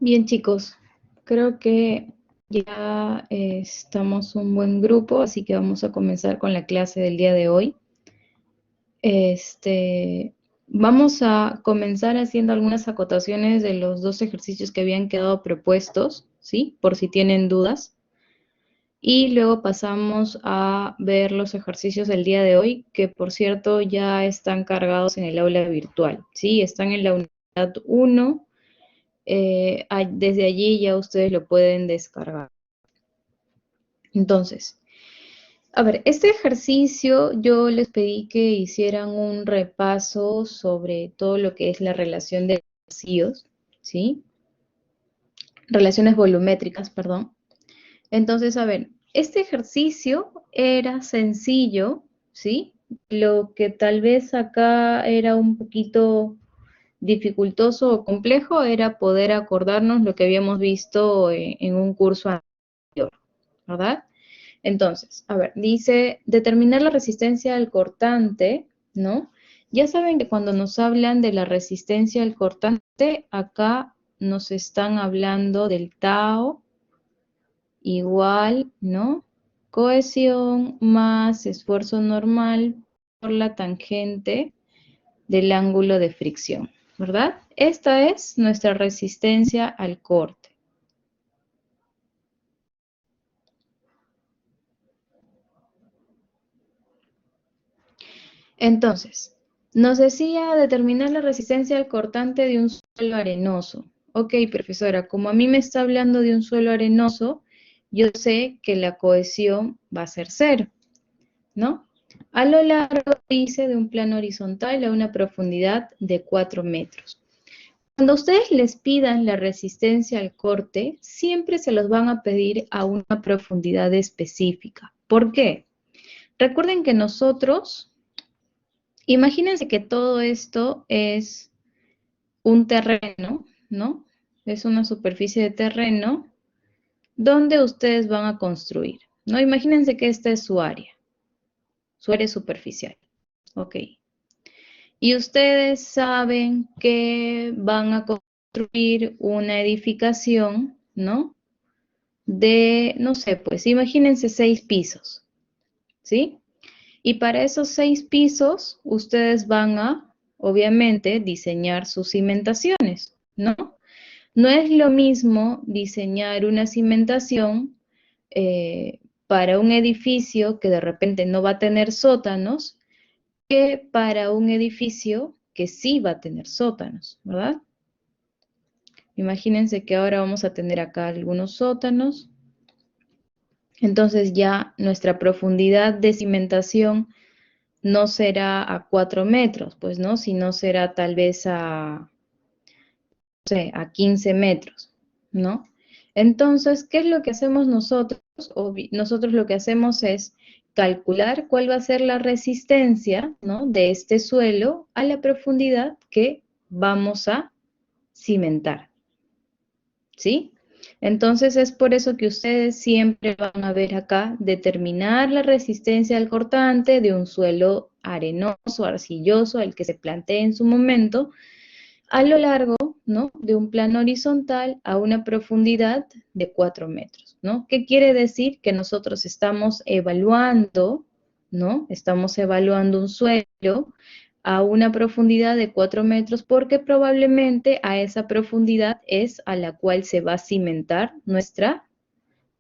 Bien, chicos, creo que ya estamos un buen grupo, así que vamos a comenzar con la clase del día de hoy. Vamos a comenzar haciendo algunas acotaciones de los dos ejercicios que habían quedado propuestos, ¿sí? Por si tienen dudas. Y luego pasamos a ver los ejercicios del día de hoy, que por cierto ya están cargados en el aula virtual, ¿sí? Están en la unidad 1. Desde allí ya ustedes lo pueden descargar. Entonces, a ver, este ejercicio yo les pedí que hicieran un repaso sobre todo lo que es la relación de vacíos, ¿sí? Relaciones volumétricas, perdón. Entonces, a ver, este ejercicio era sencillo, ¿sí? Lo que tal vez acá era un poquito dificultoso o complejo era poder acordarnos lo que habíamos visto en un curso anterior, ¿verdad? Entonces, a ver, dice determinar la resistencia al cortante, ¿no? Ya saben que cuando nos hablan de la resistencia al cortante, acá nos están hablando del tau igual, ¿no? Cohesión más esfuerzo normal por la tangente del ángulo de fricción, ¿verdad? Esta es nuestra resistencia al corte. Entonces, nos decía determinar la resistencia al cortante de un suelo arenoso. Ok, profesora, como a mí me está hablando de un suelo arenoso, yo sé que la cohesión va a ser cero, ¿no? A lo largo, dice, de un plano horizontal a una profundidad de 4 metros. Cuando ustedes les pidan la resistencia al corte, siempre se los van a pedir a una profundidad específica. ¿Por qué? Recuerden que nosotros, imagínense que todo esto es un terreno, ¿no? Es una superficie de terreno donde ustedes van a construir, ¿no? Imagínense que esta es su área superficial, ¿ok? Y ustedes saben que van a construir una edificación, ¿no? De, no sé, pues imagínense 6 pisos, ¿sí? Y para esos 6 pisos, ustedes van a, obviamente, diseñar sus cimentaciones, ¿no? No es lo mismo diseñar una cimentación para un edificio que de repente no va a tener sótanos que para un edificio que sí va a tener sótanos, ¿verdad? Imagínense que ahora vamos a tener acá algunos sótanos. Entonces ya nuestra profundidad de cimentación no será a 4 metros, pues no, sino será tal vez a, no sé, a 15 metros, ¿no? Entonces, ¿qué es lo que hacemos nosotros? Nosotros lo que hacemos es calcular cuál va a ser la resistencia, ¿no? De este suelo a la profundidad que vamos a cimentar, ¿sí? Entonces es por eso que ustedes siempre van a ver acá determinar la resistencia al cortante de un suelo arenoso, arcilloso, al que se plantee en su momento, a lo largo, ¿no? De un plano horizontal a una profundidad de 4 metros, ¿no? ¿Qué quiere decir? Que nosotros estamos evaluando, ¿no? Estamos evaluando un suelo a una profundidad de 4 metros porque probablemente a esa profundidad es a la cual se va a cimentar nuestra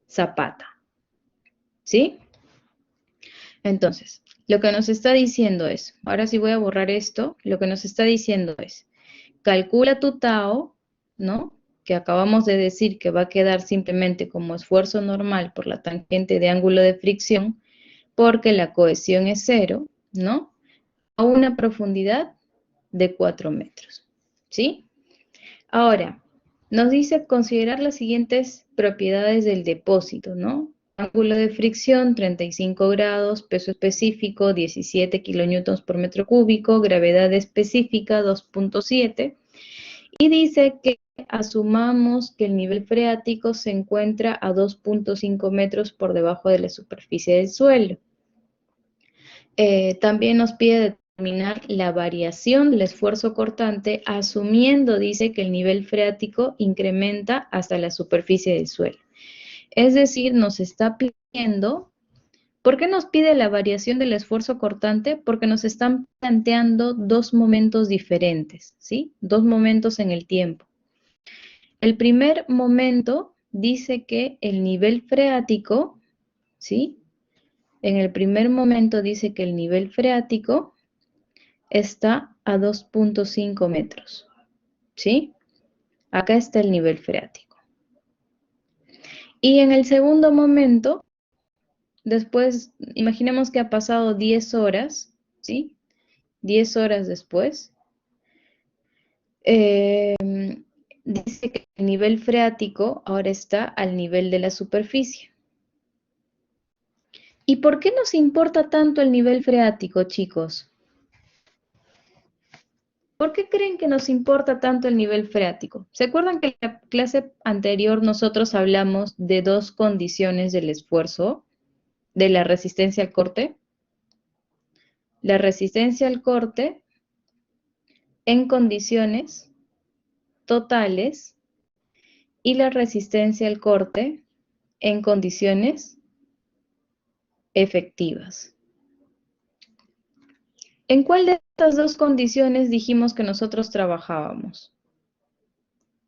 zapata, ¿sí? Entonces, lo que nos está diciendo es, ahora sí voy a borrar esto, lo que nos está diciendo es, calcula tu tau, ¿no? Que acabamos de decir que va a quedar simplemente como esfuerzo normal por la tangente de ángulo de fricción, porque la cohesión es cero, ¿no? A una profundidad de 4 metros, ¿sí? Ahora, nos dice considerar las siguientes propiedades del depósito, ¿no? Ángulo de fricción 35 grados, peso específico 17 kilonewtons por metro cúbico, gravedad específica 2.7 y dice que asumamos que el nivel freático se encuentra a 2.5 metros por debajo de la superficie del suelo. También nos pide determinar la variación del esfuerzo cortante, asumiendo, dice, que el nivel freático incrementa hasta la superficie del suelo. Es decir, nos está pidiendo, ¿por qué nos pide la variación del esfuerzo cortante? Porque nos están planteando dos momentos diferentes, ¿sí? Dos momentos en el tiempo. El primer momento dice que el nivel freático, ¿sí? En el primer momento dice que el nivel freático está a 2.5 metros, ¿sí? Acá está el nivel freático. Y en el segundo momento, después, imaginemos que ha pasado 10 horas, ¿sí? 10 horas después, dice que el nivel freático ahora está al nivel de la superficie. ¿Y por qué nos importa tanto el nivel freático, chicos? ¿Por qué creen que nos importa tanto el nivel freático? ¿Se acuerdan que en la clase anterior nosotros hablamos de dos condiciones del esfuerzo, de la resistencia al corte? La resistencia al corte en condiciones totales y la resistencia al corte en condiciones efectivas. ¿En cuál de estas dos condiciones dijimos que nosotros trabajábamos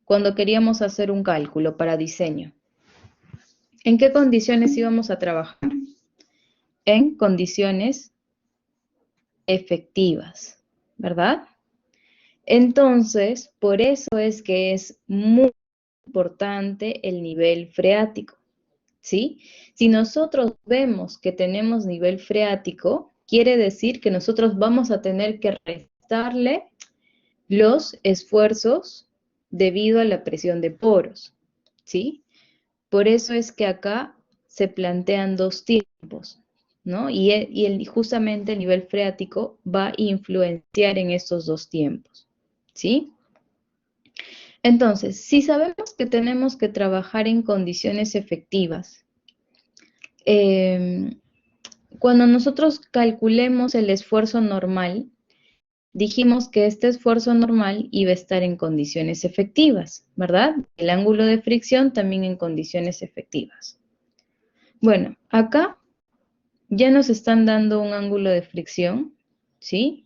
cuando queríamos hacer un cálculo para diseño? ¿En qué condiciones íbamos a trabajar? En condiciones efectivas, ¿verdad? Entonces, por eso es que es muy importante el nivel freático, ¿sí? Si nosotros vemos que tenemos nivel freático, quiere decir que nosotros vamos a tener que restarle los esfuerzos debido a la presión de poros, ¿sí? Por eso es que acá se plantean dos tiempos, ¿no? Y justamente el nivel freático va a influenciar en estos dos tiempos, ¿sí? Entonces, si sabemos que tenemos que trabajar en condiciones efectivas, cuando nosotros calculemos el esfuerzo normal, dijimos que este esfuerzo normal iba a estar en condiciones efectivas, ¿verdad? El ángulo de fricción también en condiciones efectivas. Bueno, acá ya nos están dando un ángulo de fricción, ¿sí?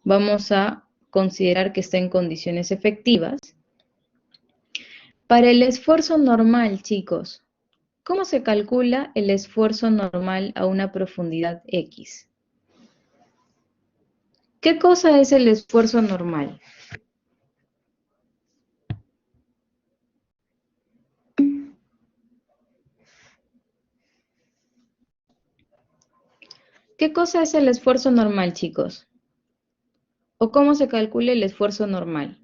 Vamos a considerar que está en condiciones efectivas. Para el esfuerzo normal, chicos, ¿cómo se calcula el esfuerzo normal a una profundidad X? ¿Qué cosa es el esfuerzo normal? ¿Qué cosa es el esfuerzo normal, chicos? ¿O cómo se calcula el esfuerzo normal?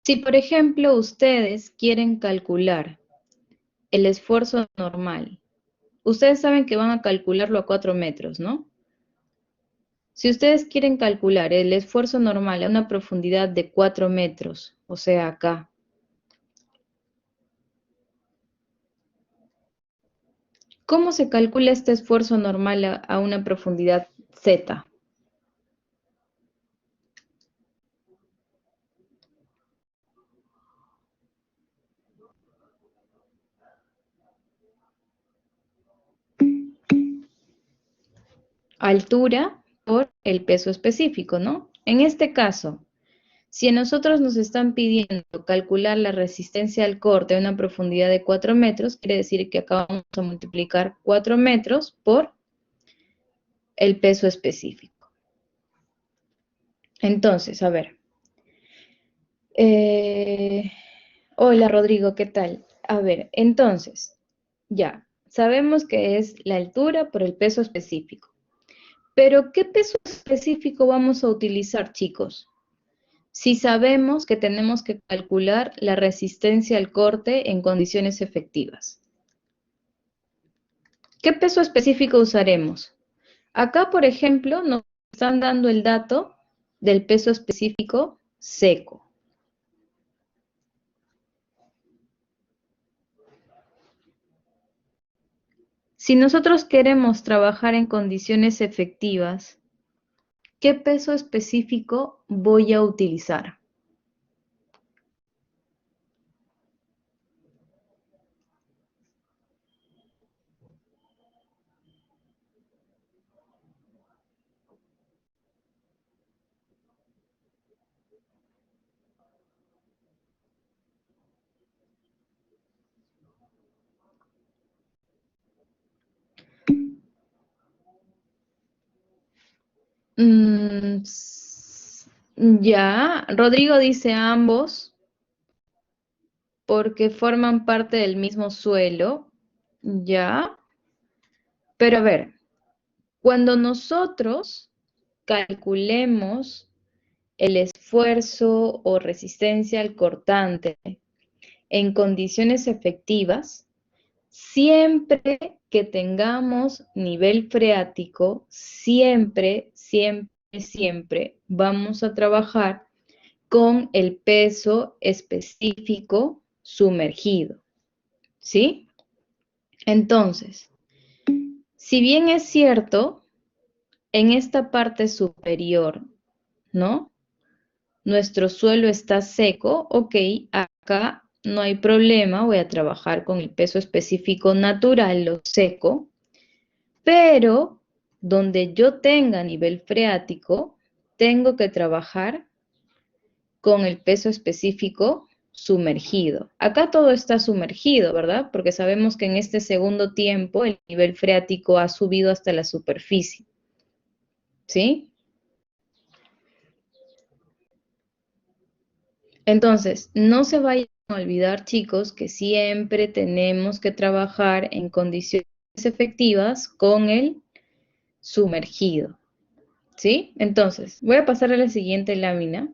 Si, por ejemplo, ustedes quieren calcular el esfuerzo normal, ustedes saben que van a calcularlo a 4 metros, ¿no? Si ustedes quieren calcular el esfuerzo normal a una profundidad de 4 metros, o sea, acá, ¿cómo se calcula este esfuerzo normal a una profundidad Z? Altura por el peso específico, ¿no? En este caso, si a nosotros nos están pidiendo calcular la resistencia al corte a una profundidad de 4 metros, quiere decir que acá vamos a multiplicar 4 metros por el peso específico. Entonces, a ver. Hola Rodrigo, ¿qué tal? A ver, entonces, ya, sabemos que es la altura por el peso específico. Pero, ¿qué peso específico vamos a utilizar, chicos? Si sabemos que tenemos que calcular la resistencia al corte en condiciones efectivas. ¿Qué peso específico usaremos? Acá, por ejemplo, nos están dando el dato del peso específico seco. Si nosotros queremos trabajar en condiciones efectivas, ¿qué peso específico voy a utilizar? Mm, ya, Rodrigo dice ambos porque forman parte del mismo suelo, ya. Pero a ver, cuando nosotros calculemos el esfuerzo o resistencia al cortante en condiciones efectivas, siempre que tengamos nivel freático, siempre vamos a trabajar con el peso específico sumergido, ¿sí? Entonces, si bien es cierto, en esta parte superior, ¿no? Nuestro suelo está seco, ok, acá no hay problema, voy a trabajar con el peso específico natural, lo seco, pero donde yo tenga nivel freático, tengo que trabajar con el peso específico sumergido. Acá todo está sumergido, ¿verdad? Porque sabemos que en este segundo tiempo el nivel freático ha subido hasta la superficie, ¿sí? Entonces, no se vayan a olvidar, chicos, que siempre tenemos que trabajar en condiciones efectivas con el sumergido, ¿sí? Entonces, voy a pasar a la siguiente lámina.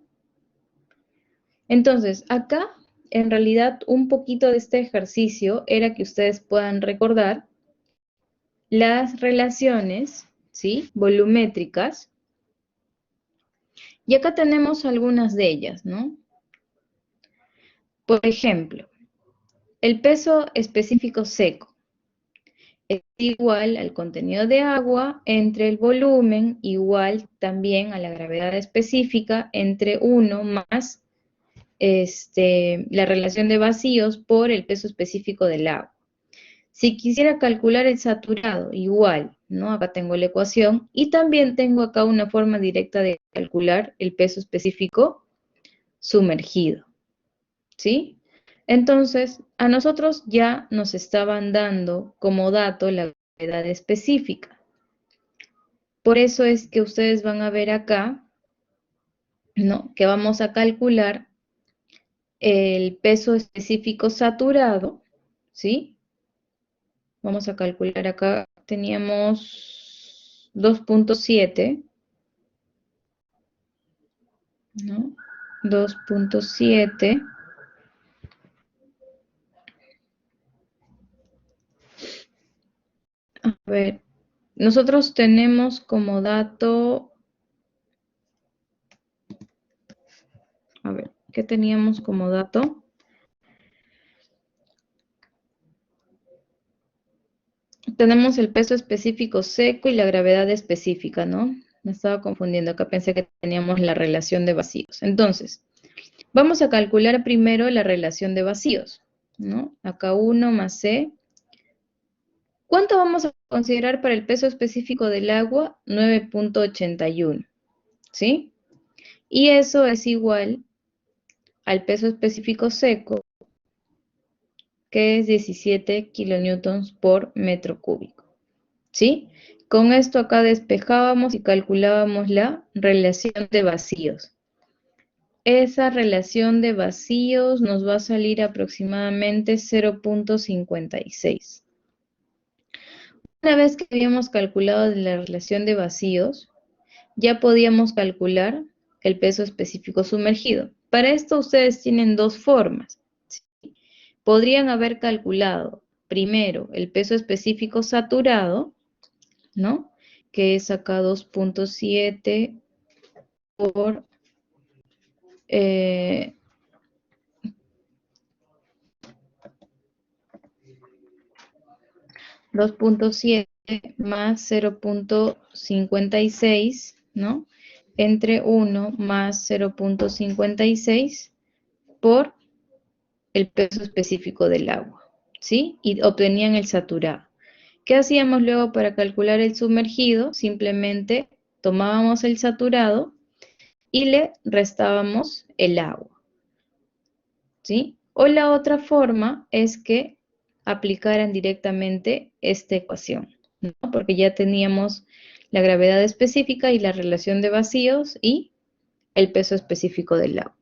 Entonces, acá, en realidad, un poquito de este ejercicio era que ustedes puedan recordar las relaciones, ¿sí? Volumétricas. Y acá tenemos algunas de ellas, ¿no? Por ejemplo, el peso específico seco es igual al contenido de agua entre el volumen, igual también a la gravedad específica entre 1 más la relación de vacíos por el peso específico del agua. Si quisiera calcular el saturado, igual, ¿no? Acá tengo la ecuación y también tengo acá una forma directa de calcular el peso específico sumergido, ¿sí? Entonces, a nosotros ya nos estaban dando como dato la gravedad específica. Por eso es que ustedes van a ver acá, ¿no? Que vamos a calcular el peso específico saturado, ¿sí? Vamos a calcular acá, teníamos 2.7, ¿no? 2.7. A ver, nosotros tenemos como dato, a ver, ¿qué teníamos como dato? Tenemos el peso específico seco y la gravedad específica, ¿no? Me estaba confundiendo, acá pensé que teníamos la relación de vacíos. Entonces, vamos a calcular primero la relación de vacíos, ¿no? Acá 1 más C. ¿Cuánto vamos a considerar para el peso específico del agua? 9.81, ¿sí? Y eso es igual al peso específico seco, que es 17 kilonewtons por metro cúbico, ¿sí? Con esto acá despejábamos y calculábamos la relación de vacíos. Esa relación de vacíos nos va a salir aproximadamente 0.56. Una vez que habíamos calculado la relación de vacíos, ya podíamos calcular el peso específico sumergido. Para esto ustedes tienen dos formas. Podrían haber calculado primero el peso específico saturado, ¿no? Que es acá 2.7 por eh, 2.7 más 0.56, ¿no? Entre 1 más 0.56 por el peso específico del agua, ¿sí? Y obtenían el saturado. ¿Qué hacíamos luego para calcular el sumergido? Simplemente tomábamos el saturado y le restábamos el agua, ¿sí? O la otra forma es que aplicaran directamente esta ecuación, ¿no? Porque ya teníamos la gravedad específica y la relación de vacíos y el peso específico del agua.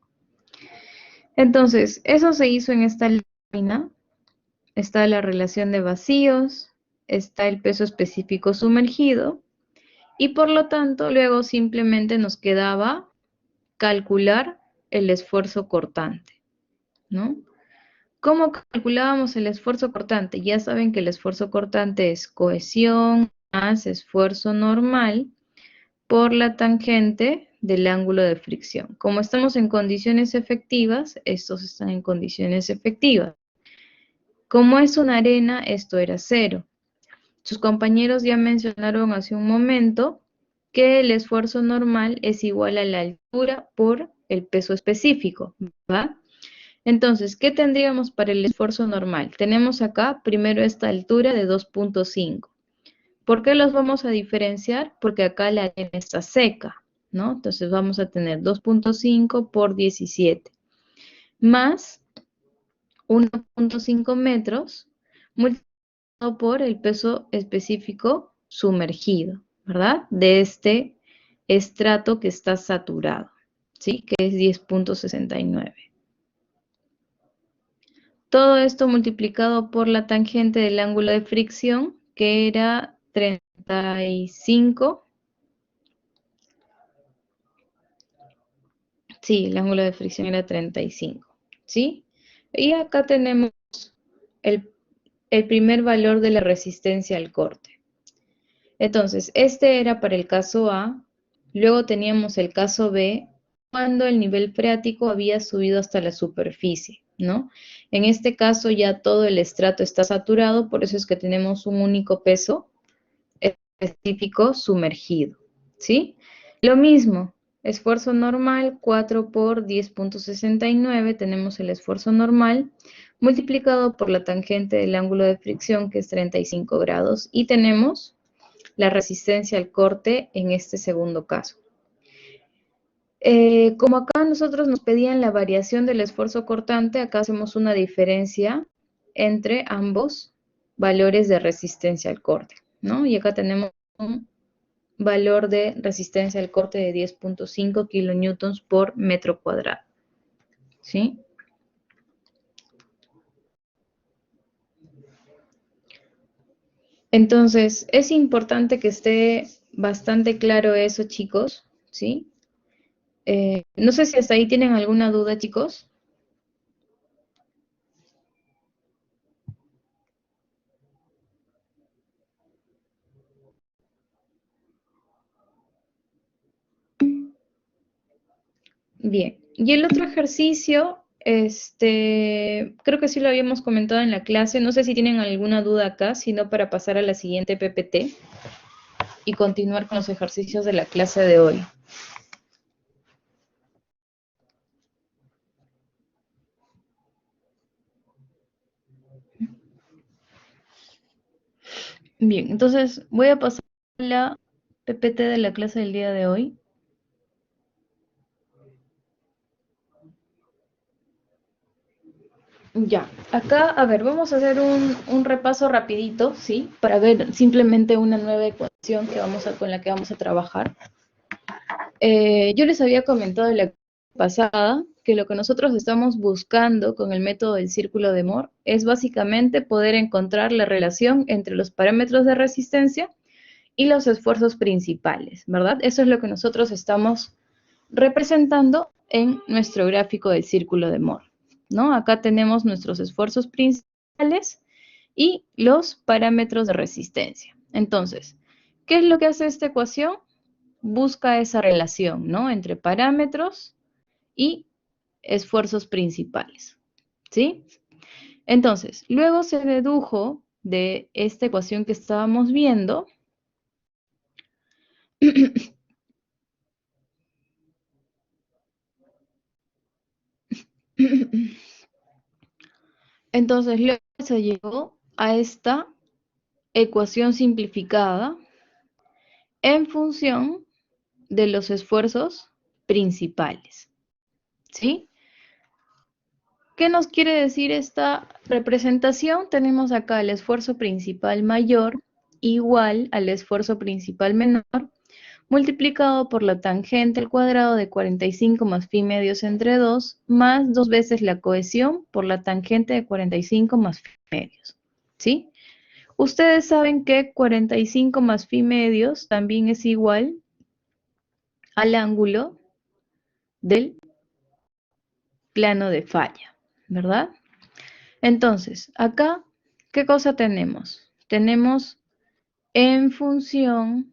Entonces, eso se hizo en esta lámina. Está la relación de vacíos, está el peso específico sumergido y por lo tanto luego simplemente nos quedaba calcular el esfuerzo cortante, ¿no? ¿Cómo calculábamos el esfuerzo cortante? Ya saben que el esfuerzo cortante es cohesión más esfuerzo normal por la tangente del ángulo de fricción. Como estamos en condiciones efectivas, estos están en condiciones efectivas. Como es una arena, esto era 0. Sus compañeros ya mencionaron hace un momento que el esfuerzo normal es igual a la altura por el peso específico, ¿va? Entonces, ¿qué tendríamos para el esfuerzo normal? Tenemos acá primero esta altura de 2.5. ¿Por qué los vamos a diferenciar? Porque acá la arena está seca, ¿no? Entonces vamos a tener 2.5 por 17 más 1.5 metros multiplicado por el peso específico sumergido, ¿verdad? De este estrato que está saturado, ¿sí? Que es 10.69. Todo esto multiplicado por la tangente del ángulo de fricción, que era 35. Sí, el ángulo de fricción era 35, ¿sí? Y acá tenemos el, el primer valor de la resistencia al corte. Entonces, este era para el caso A, luego teníamos el caso B, cuando el nivel freático había subido hasta la superficie, ¿no? En este caso ya todo el estrato está saturado, por eso es que tenemos un único peso específico sumergido, ¿sí? Lo mismo, esfuerzo normal, 4 por 10.69, tenemos el esfuerzo normal, multiplicado por la tangente del ángulo de fricción, que es 35 grados, y tenemos la resistencia al corte en este segundo caso. Como acá nosotros nos pedían la variación del esfuerzo cortante, acá hacemos una diferencia entre ambos valores de resistencia al corte, ¿no? Y acá tenemos un valor de resistencia al corte de 10.5 kilonewtons por metro cuadrado, ¿sí? Entonces, es importante que esté bastante claro eso, chicos, ¿sí? No sé si hasta ahí tienen alguna duda, chicos. Bien, y el otro ejercicio, creo que sí lo habíamos comentado en la clase, no sé si tienen alguna duda acá, sino para pasar a la siguiente PPT y continuar con los ejercicios de la clase de hoy. Bien, entonces voy a pasar a la PPT de la clase del día de hoy. Ya, acá, a ver, vamos a hacer un repaso rapidito, ¿sí? Para ver simplemente una nueva ecuación que con la que vamos a trabajar. Yo les había comentado en la pasada que lo que nosotros estamos buscando con el método del círculo de Moore es básicamente poder encontrar la relación entre los parámetros de resistencia y los esfuerzos principales, ¿verdad? Eso es lo que nosotros estamos representando en nuestro gráfico del círculo de Moore, ¿no? Acá tenemos nuestros esfuerzos principales y los parámetros de resistencia. Entonces, ¿qué es lo que hace esta ecuación? Busca esa relación, ¿no? Entre parámetros y esfuerzos principales, ¿sí? Entonces, luego se dedujo de esta ecuación que estábamos viendo, entonces luego se llegó a esta ecuación simplificada en función de los esfuerzos principales, ¿sí? ¿Qué nos quiere decir esta representación? Tenemos acá el esfuerzo principal mayor igual al esfuerzo principal menor multiplicado por la tangente al cuadrado de 45 más phi medios entre 2 más 2 veces la cohesión por la tangente de 45 más phi medios, ¿sí? Ustedes saben que 45 más phi medios también es igual al ángulo del plano de falla, ¿verdad? Entonces, acá, ¿qué cosa tenemos? Tenemos en función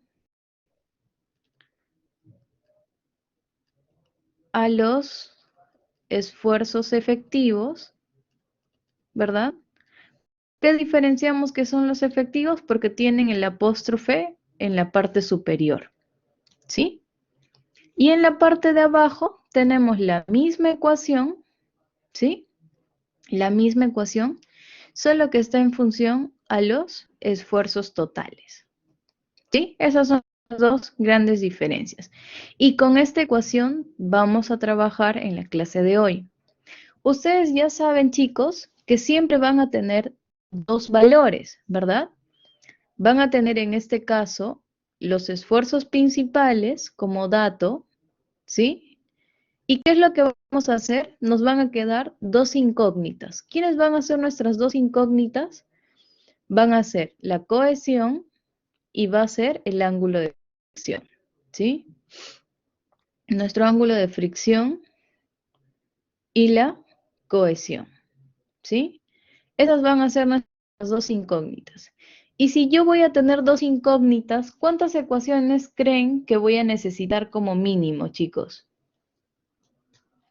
a los esfuerzos efectivos, ¿verdad? ¿Qué diferenciamos que son los efectivos? Porque tienen el apóstrofe en la parte superior, ¿sí? Y en la parte de abajo tenemos la misma ecuación, ¿sí? La misma ecuación, solo que está en función a los esfuerzos totales, ¿sí? Esas son las dos grandes diferencias. Y con esta ecuación vamos a trabajar en la clase de hoy. Ustedes ya saben, chicos, que siempre van a tener dos valores, ¿verdad? Van a tener en este caso los esfuerzos principales como dato, ¿sí? ¿Y qué es lo que vamos a hacer? Nos van a quedar dos incógnitas. ¿Quiénes van a ser nuestras dos incógnitas? Van a ser la cohesión y va a ser el ángulo de fricción, ¿sí? Nuestro ángulo de fricción y la cohesión, ¿sí? Esas van a ser nuestras dos incógnitas. Y si yo voy a tener dos incógnitas, ¿cuántas ecuaciones creen que voy a necesitar como mínimo, chicos?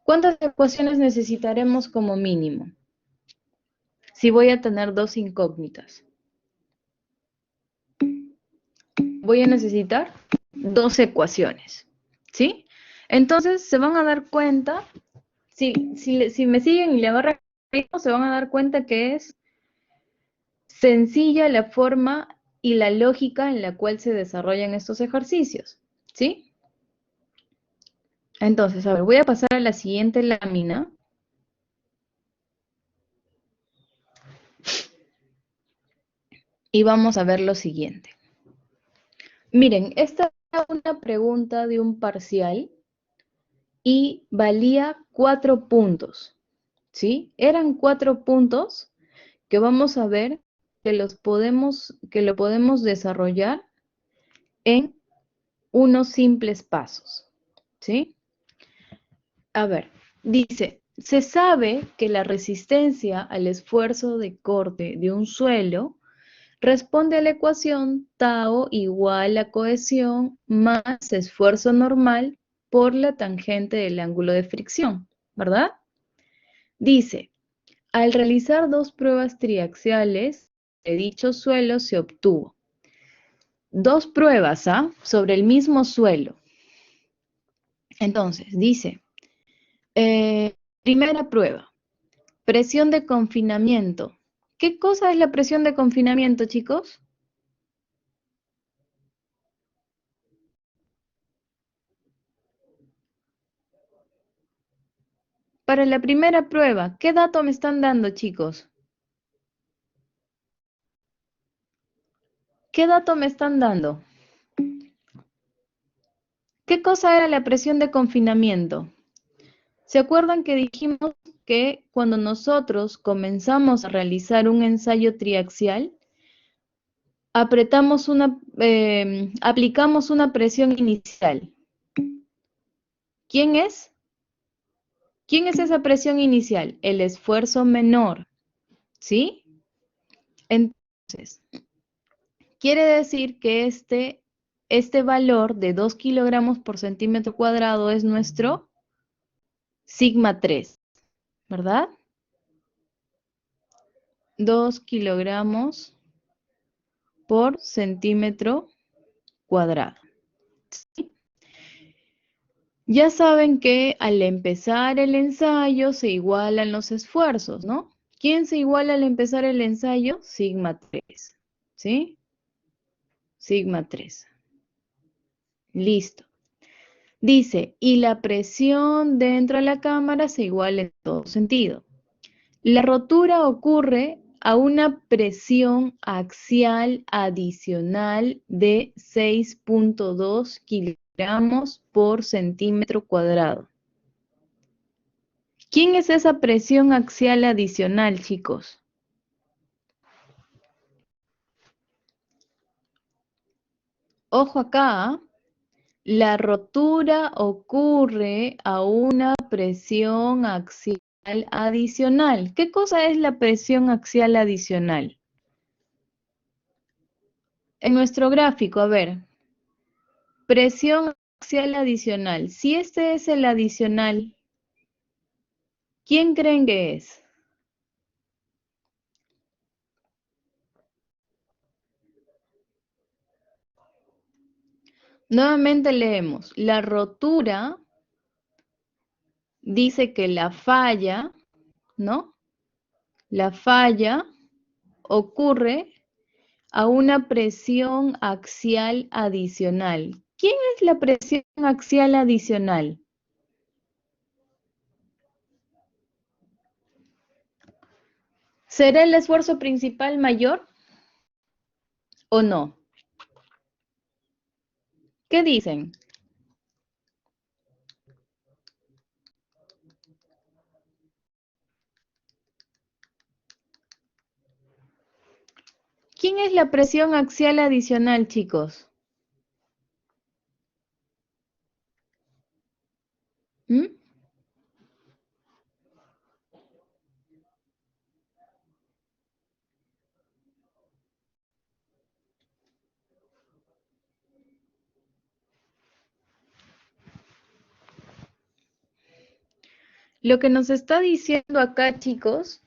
¿Cuántas ecuaciones necesitaremos como mínimo? Si voy a tener dos incógnitas. Voy a necesitar dos ecuaciones, ¿sí? Entonces se van a dar cuenta, si me siguen y le agarran, se van a dar cuenta que es sencilla la forma y la lógica en la cual se desarrollan estos ejercicios, ¿sí? Entonces, a ver, voy a pasar a la siguiente lámina. Y vamos a ver lo siguiente. Miren, esta era una pregunta de un parcial y valía 4 puntos, ¿sí? Eran 4 puntos que vamos a ver que lo podemos desarrollar en unos simples pasos, ¿sí? A ver, dice, se sabe que la resistencia al esfuerzo de corte de un suelo responde a la ecuación tau igual a cohesión más esfuerzo normal por la tangente del ángulo de fricción, ¿verdad? Dice, al realizar dos pruebas triaxiales de dicho suelo se obtuvo dos pruebas sobre el mismo suelo. Entonces, dice, primera prueba, presión de confinamiento. ¿Qué cosa es la presión de confinamiento, chicos? Para la primera prueba, ¿qué dato me están dando, chicos? ¿Qué dato me están dando? ¿Qué cosa era la presión de confinamiento? ¿Se acuerdan que dijimos que cuando nosotros comenzamos a realizar un ensayo triaxial, aplicamos una presión inicial? ¿Quién es? ¿Quién es esa presión inicial? El esfuerzo menor, ¿sí? Entonces, quiere decir que este valor de 2 kilogramos por centímetro cuadrado es nuestro sigma 3, ¿verdad? 2 kilogramos por centímetro cuadrado. ¿Sí? Ya saben que al empezar el ensayo se igualan los esfuerzos, ¿no? ¿Quién se iguala al empezar el ensayo? Sigma 3, ¿sí? Sigma 3. Listo. Dice, y la presión dentro de la cámara se iguala en todo sentido. La rotura ocurre a una presión axial adicional de 6.2 kilogramos por centímetro cuadrado. ¿Quién es esa presión axial adicional, chicos? Ojo acá, la rotura ocurre a una presión axial adicional. ¿Qué cosa es la presión axial adicional? En nuestro gráfico, a ver, presión axial adicional. Si este es el adicional, ¿quién creen que es? Nuevamente leemos. La rotura dice que la falla, ¿no? La falla ocurre a una presión axial adicional. ¿Quién es la presión axial adicional? ¿Será el esfuerzo principal mayor o no? ¿Qué dicen? ¿Quién es la presión axial adicional, chicos? ¿Mm? Lo que nos está diciendo acá, chicos,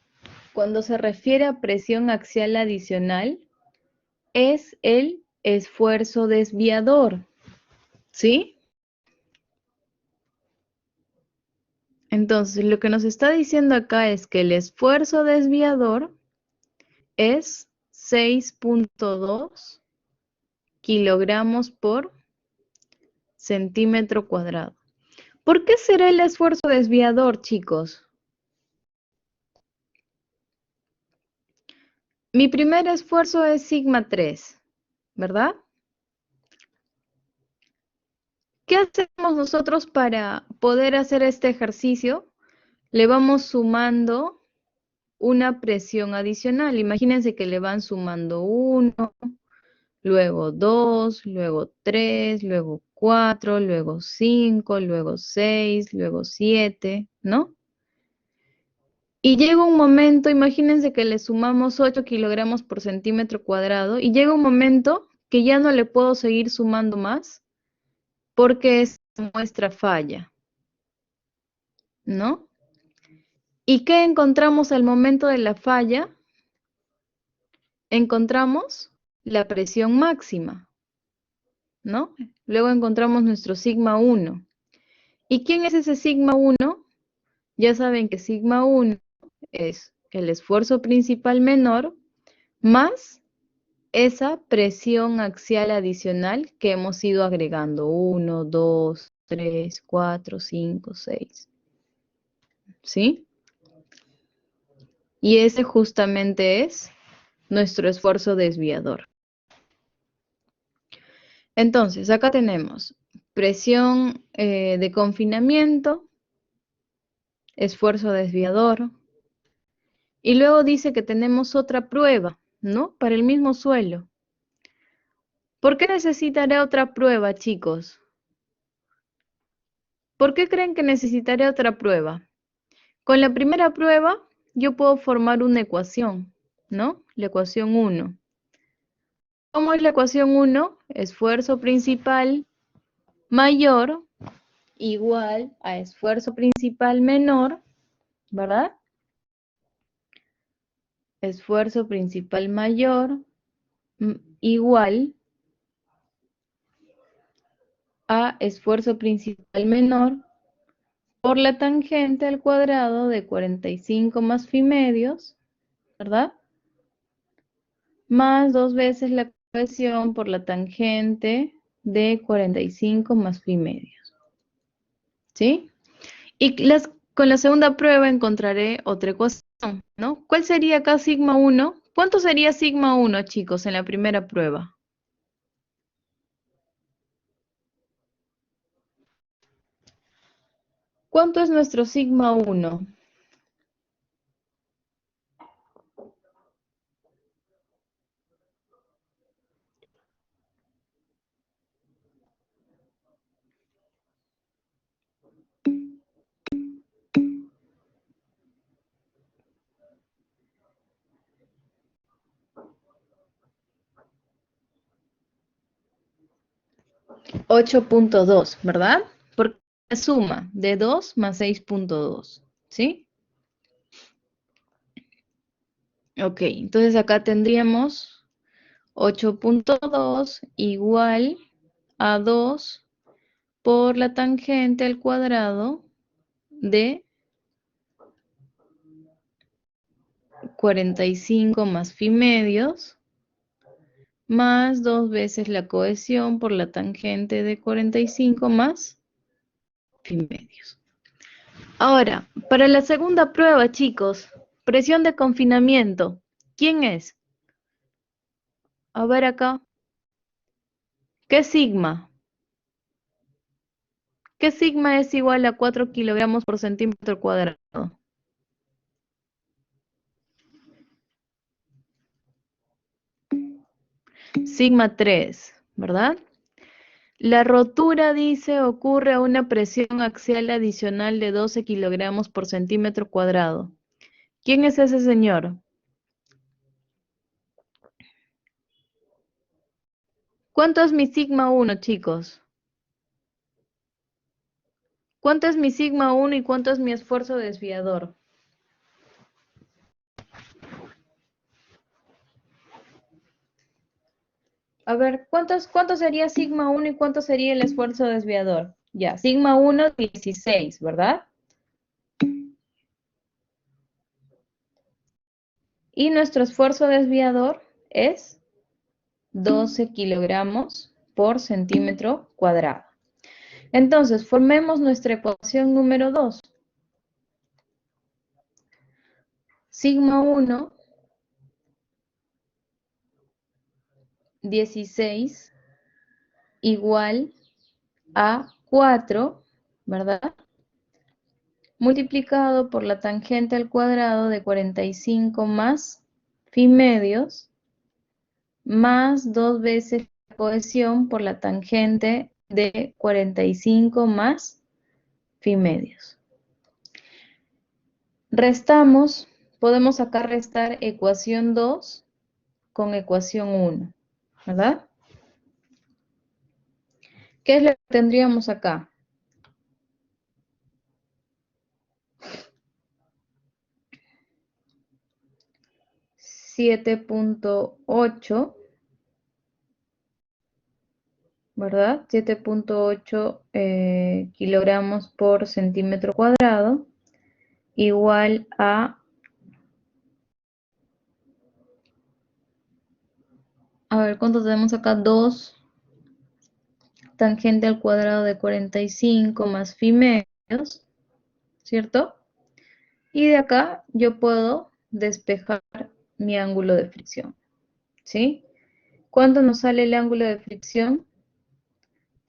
cuando se refiere a presión axial adicional, es el esfuerzo desviador, ¿sí? Entonces, lo que nos está diciendo acá es que el esfuerzo desviador es 6.2 kilogramos por centímetro cuadrado. ¿Por qué será el esfuerzo desviador, chicos? Mi primer esfuerzo es sigma 3, ¿verdad? ¿Qué hacemos nosotros para poder hacer este ejercicio? Le vamos sumando una presión adicional. Imagínense que le van sumando 1, luego 2, luego 3, luego 4, luego 5, luego 6, luego 7, ¿no? Y llega un momento, imagínense que le sumamos 8 kilogramos por centímetro cuadrado, y llega un momento que ya no le puedo seguir sumando más porque esta muestra falla, ¿no? ¿Y qué encontramos al momento de la falla? Encontramos la presión máxima, ¿no? Luego encontramos nuestro sigma 1. ¿Y quién es ese sigma 1? Ya saben que sigma 1 es el esfuerzo principal menor más esa presión axial adicional que hemos ido agregando. 1, 2, 3, 4, 5, 6. ¿Sí? Y ese justamente es nuestro esfuerzo desviador. Entonces, acá tenemos presión de confinamiento, esfuerzo desviador, y luego dice que tenemos otra prueba, ¿no? Para el mismo suelo. ¿Por qué necesitaré otra prueba, chicos? ¿Por qué creen que necesitaré otra prueba? Con la primera prueba, yo puedo formar una ecuación, ¿no? La ecuación 1. ¿Cómo es la ecuación 1? Esfuerzo principal mayor igual a esfuerzo principal menor, ¿verdad? Esfuerzo principal mayor igual a esfuerzo principal menor por la tangente al cuadrado de 45 más phi medios, ¿verdad? Más 2 veces la cohesión por la tangente de 45 más phi medios. ¿Sí? Y con la segunda prueba encontraré otra ecuación, ¿no? ¿Cuál sería acá sigma 1? ¿Cuánto sería sigma 1, chicos, en la primera prueba? ¿Cuánto es nuestro sigma 1? 8.2, ¿verdad? Porque es suma de 2 más 6.2, ¿sí? Ok, entonces acá tendríamos 8.2 igual a 2 por la tangente al cuadrado de 45 más phi medios, más 2 veces la cohesión por la tangente de 45 más phi medios. Ahora, para la segunda prueba, chicos, presión de confinamiento, ¿quién es? A ver acá, ¿qué sigma? ¿Qué sigma es igual a 4 kilogramos por centímetro cuadrado? Sigma 3, ¿verdad? La rotura, dice, ocurre a una presión axial adicional de 12 kilogramos por centímetro cuadrado. ¿Quién es ese señor? ¿Cuánto es mi sigma 1, chicos? ¿Cuánto es mi sigma 1 y cuánto es mi esfuerzo desviador? A ver, ¿cuánto sería sigma 1 y cuánto sería el esfuerzo desviador? Ya, sigma 1, 16, ¿verdad? Y nuestro esfuerzo desviador es 12 kilogramos por centímetro cuadrado. Entonces, formemos nuestra ecuación número 2. Sigma 1, 16, igual a 4, ¿verdad? Multiplicado por la tangente al cuadrado de 45 más phi medios, más 2 veces la cohesión por la tangente de 45 más phi medios. Restamos, podemos acá restar ecuación 2 con ecuación 1, ¿verdad? ¿Qué es lo que tendríamos acá? 7.8, ¿verdad? 7.8 kilogramos por centímetro cuadrado, igual a ver, ¿cuánto tenemos acá? 2 tangente al cuadrado de 45 más phi medios, ¿cierto? Y de acá yo puedo despejar mi ángulo de fricción, ¿sí? ¿Cuánto nos sale el ángulo de fricción?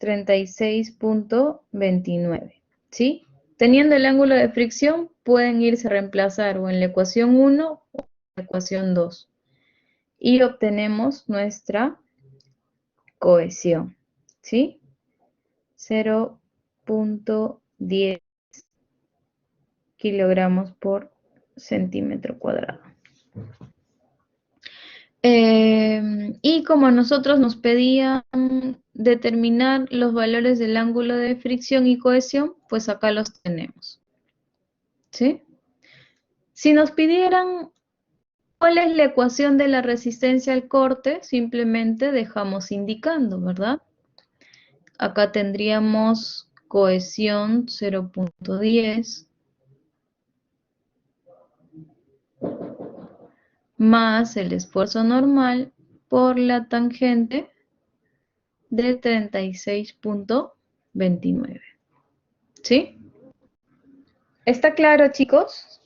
36.29, ¿sí? Teniendo el ángulo de fricción, pueden irse a reemplazar o en la ecuación 1 o en la ecuación 2. Y obtenemos nuestra cohesión, ¿sí? 0.10 kilogramos por centímetro cuadrado. Y como a nosotros nos pedían determinar los valores del ángulo de fricción y cohesión, pues acá los tenemos. ¿Sí? Si nos pidieran ¿Cuál es la ecuación de la resistencia al corte? Simplemente dejamos indicando, ¿verdad? Acá tendríamos cohesión 0.10 más el esfuerzo normal por la tangente de 36.29. ¿Sí? ¿Está claro, chicos?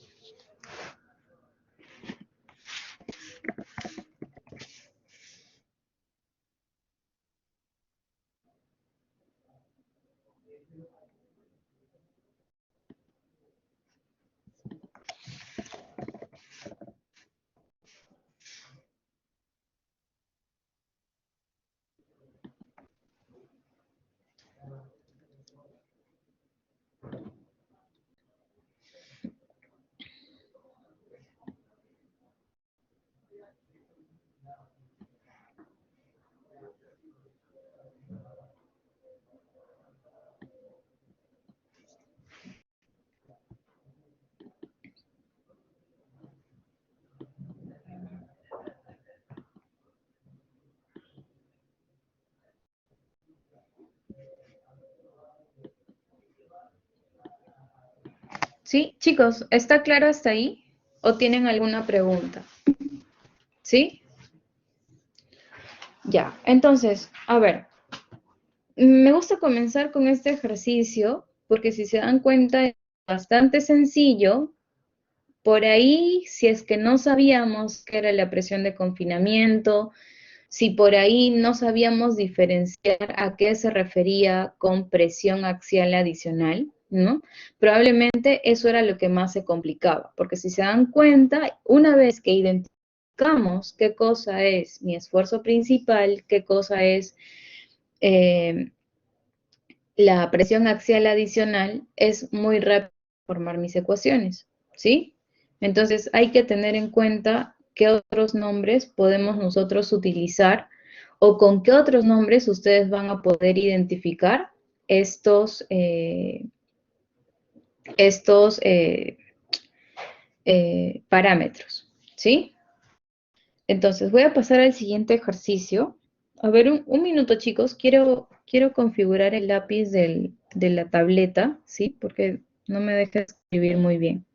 ¿Sí? Chicos, ¿está claro hasta ahí? ¿O tienen alguna pregunta? ¿Sí? Ya, entonces, a ver, me gusta comenzar con este ejercicio porque si se dan cuenta es bastante sencillo. Por ahí, si es que no sabíamos qué era la presión de confinamiento, si por ahí no sabíamos diferenciar a qué se refería con presión axial adicional, ¿no? Probablemente eso era lo que más se complicaba, porque si se dan cuenta, una vez que identificamos qué cosa es mi esfuerzo principal, qué cosa es eh, la presión axial adicional, es muy rápido formar mis ecuaciones, ¿sí? Entonces hay que tener en cuenta qué otros nombres podemos nosotros utilizar o con qué otros nombres ustedes van a poder identificar estos, estos parámetros, ¿sí? Entonces voy a pasar al siguiente ejercicio. A ver, un minuto, chicos. Quiero configurar el lápiz de la tableta, ¿sí? Porque no me deja escribir muy bien.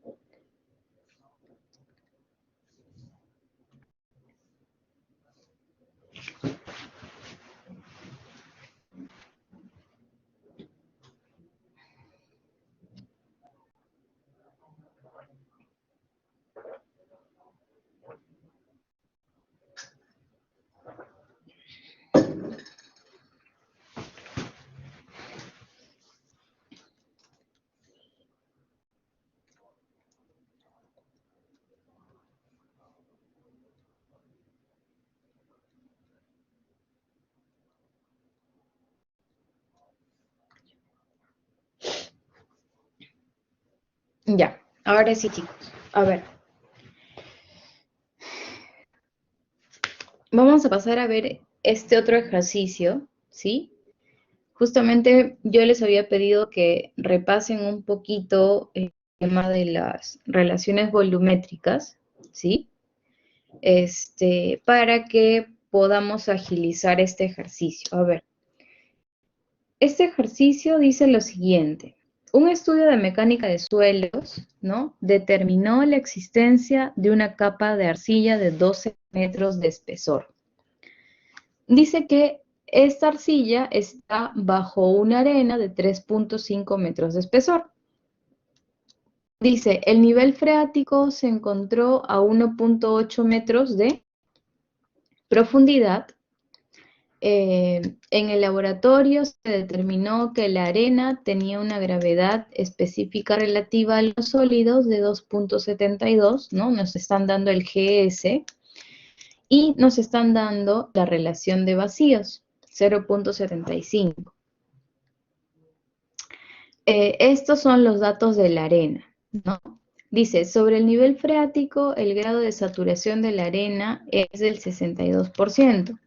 Ya, ahora sí, chicos. A ver, vamos a pasar a ver este otro ejercicio, ¿sí? Justamente yo les había pedido que repasen un poquito el tema de las relaciones volumétricas, ¿sí? Para que podamos agilizar este ejercicio. A ver, este ejercicio dice lo siguiente. Un estudio de mecánica de suelos, ¿no? Determinó la existencia de una capa de arcilla de 12 metros de espesor. Dice que esta arcilla está bajo una arena de 3.5 metros de espesor. Dice, el nivel freático se encontró a 1.8 metros de profundidad. En el laboratorio se determinó que la arena tenía una gravedad específica relativa a los sólidos de 2.72, ¿no? Nos están dando el GS y nos están dando la relación de vacíos, 0.75. Estos son los datos de la arena, ¿no? Dice, sobre el nivel freático, el grado de saturación de la arena es del 62%.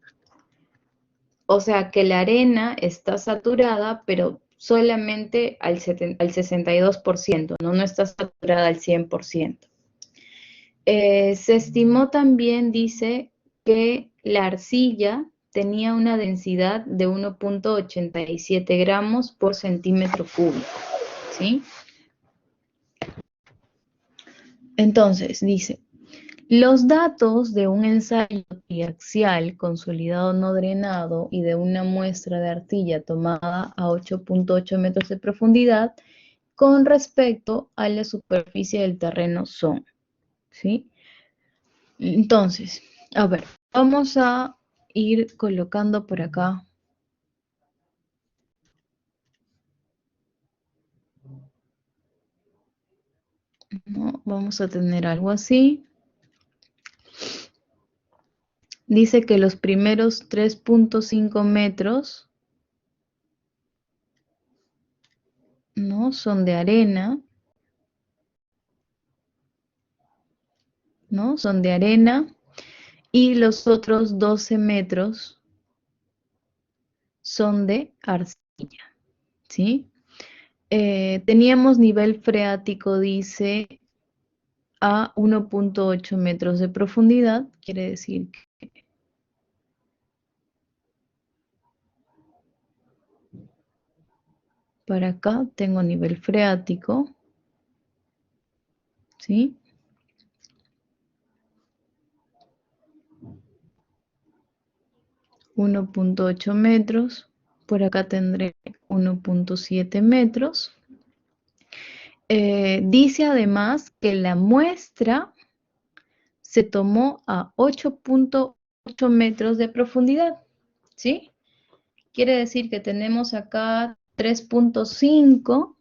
O sea que la arena está saturada, pero solamente al 62%, ¿no? No está saturada al 100%. Se estimó también, dice, que la arcilla tenía una densidad de 1,87 gramos por centímetro cúbico, ¿sí? Entonces, dice, los datos de un ensayo triaxial consolidado no drenado y de una muestra de arcilla tomada a 8,8 metros de profundidad con respecto a la superficie del terreno son, ¿sí? Entonces, a ver, vamos a ir colocando por acá. ¿No? Vamos a tener algo así. Dice que los primeros 3,5 metros, ¿no? Son de arena, ¿no? Son de arena. Y los otros 12 metros son de arcilla, ¿sí? Teníamos nivel freático, dice, a 1,8 metros de profundidad. Quiere decir que para acá tengo nivel freático, ¿sí? 1,8 metros. Por acá tendré 1,7 metros. Dice además que la muestra se tomó a 8,8 metros de profundidad, ¿sí? Quiere decir que tenemos acá 3,5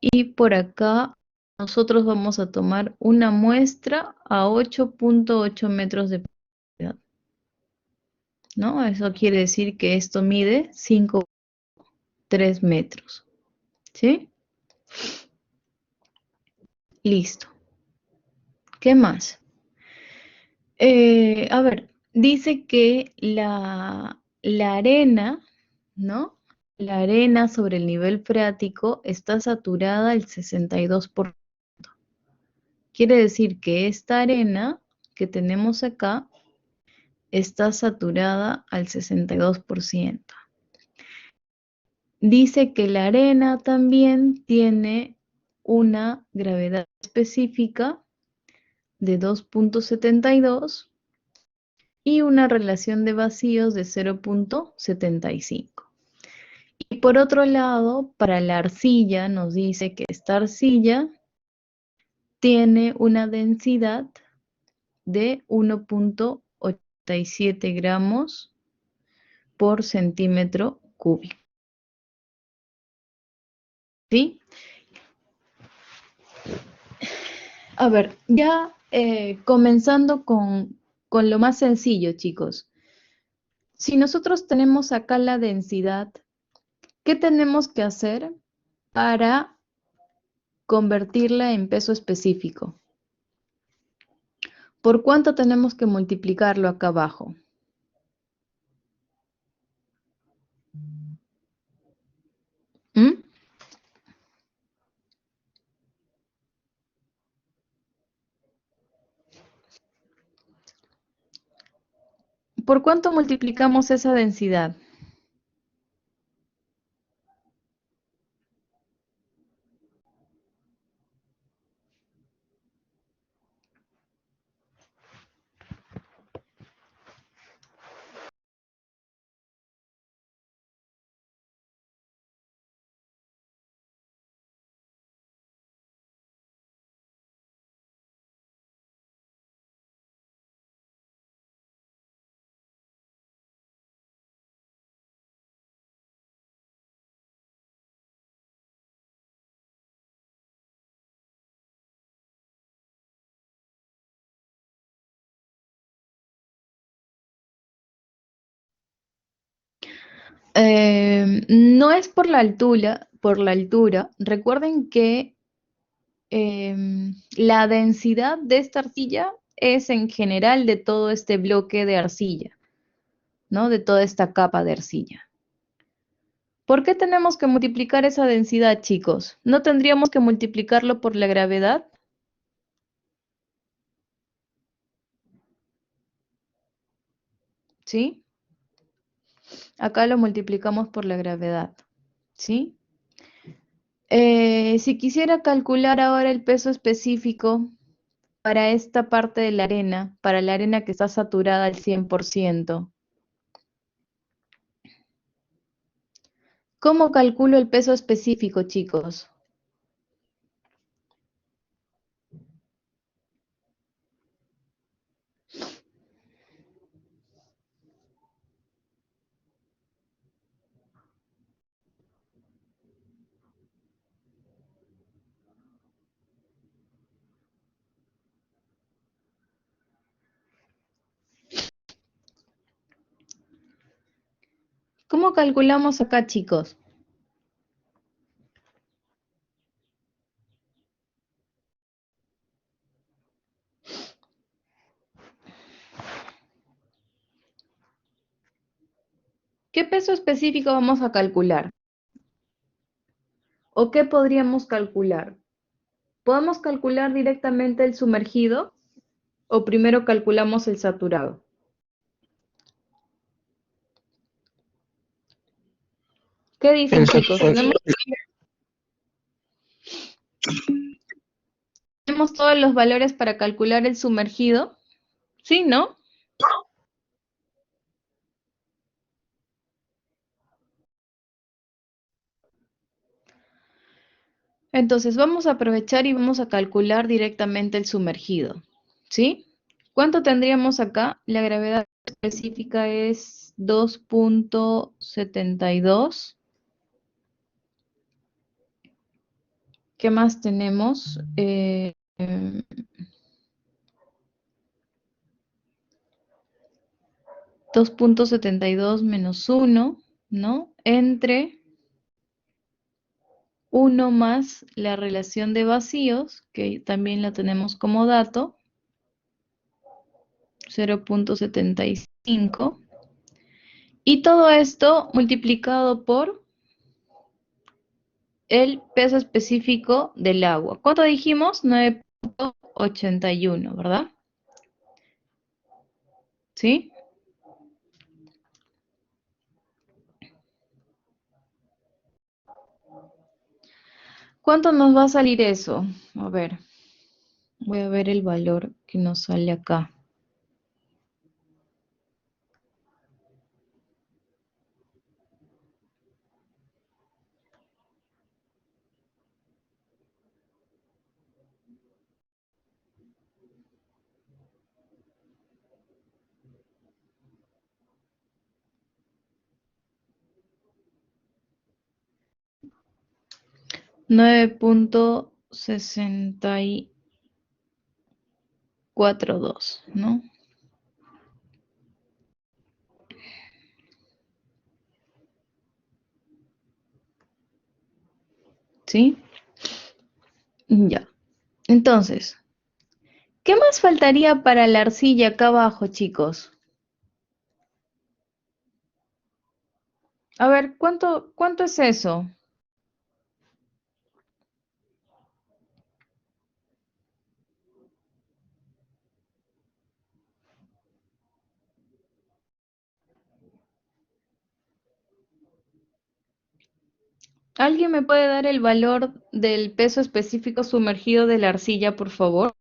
y por acá nosotros vamos a tomar una muestra a 8,8 metros de profundidad, ¿no? Eso quiere decir que esto mide 5,3 metros, ¿sí? Listo. ¿Qué más? A ver, dice que la arena, ¿no? La arena sobre el nivel freático está saturada al 62%. Quiere decir que esta arena que tenemos acá está saturada al 62%. Dice que la arena también tiene una gravedad específica de 2,72 y una relación de vacíos de 0,75. Y por otro lado, para la arcilla nos dice que esta arcilla tiene una densidad de 1,87 gramos por centímetro cúbico. ¿Sí? A ver, ya comenzando con lo más sencillo, chicos. Si nosotros tenemos acá la densidad, ¿qué tenemos que hacer para convertirla en peso específico? ¿Por cuánto tenemos que multiplicarlo acá abajo? ¿Mm? ¿Por cuánto multiplicamos esa densidad? No es por la altura, por la altura. Recuerden que la densidad de esta arcilla es en general de todo este bloque de arcilla, ¿no? De toda esta capa de arcilla. ¿Por qué tenemos que multiplicar esa densidad, chicos? ¿No tendríamos que multiplicarlo por la gravedad? ¿sí? Acá lo multiplicamos por la gravedad, ¿sí? Si quisiera calcular ahora el peso específico para esta parte de la arena, para la arena que está saturada al 100%, ¿cómo calculo el peso específico, chicos? ¿Cómo calculamos acá, chicos? ¿Qué peso específico vamos a calcular? ¿O qué podríamos calcular? ¿Podemos calcular directamente el sumergido o primero calculamos el saturado? ¿Qué dicen, El chicos? sat- ¿Tenemos todos los valores para calcular el sumergido? Sí, ¿no? Entonces vamos a aprovechar y vamos a calcular directamente el sumergido, ¿sí? ¿Cuánto tendríamos acá? La gravedad específica es 2.72. ¿Qué más tenemos? 2.72 menos 1, ¿no? Entre 1 más la relación de vacíos, que también la tenemos como dato, 0.75. Y todo esto multiplicado por el peso específico del agua. ¿Cuánto dijimos? 9.81, ¿verdad? ¿Sí? ¿Cuánto nos va a salir eso? A ver, voy a ver el valor que nos sale acá. $9.642, ¿no? ¿Sí? Ya. Entonces, ¿qué más faltaría para la arcilla acá abajo, chicos? A ver, ¿cuánto es eso? ¿Alguien me puede dar el valor del peso específico sumergido de la arcilla, por favor?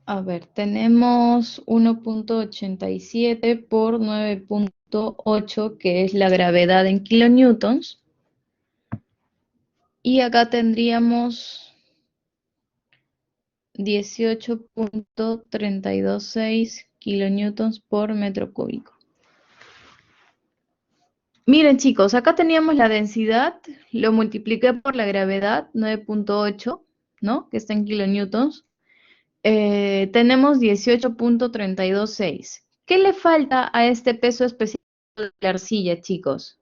A ver, tenemos 1.87 por 9.8, que es la gravedad en kilonewtons. Y acá tendríamos 18.326 kilonewtons por metro cúbico. Miren, chicos, acá teníamos la densidad, lo multipliqué por la gravedad, 9.8, ¿no? Que está en kilonewtons. Tenemos 18,326. ¿Qué le falta a este peso específico de la arcilla, chicos?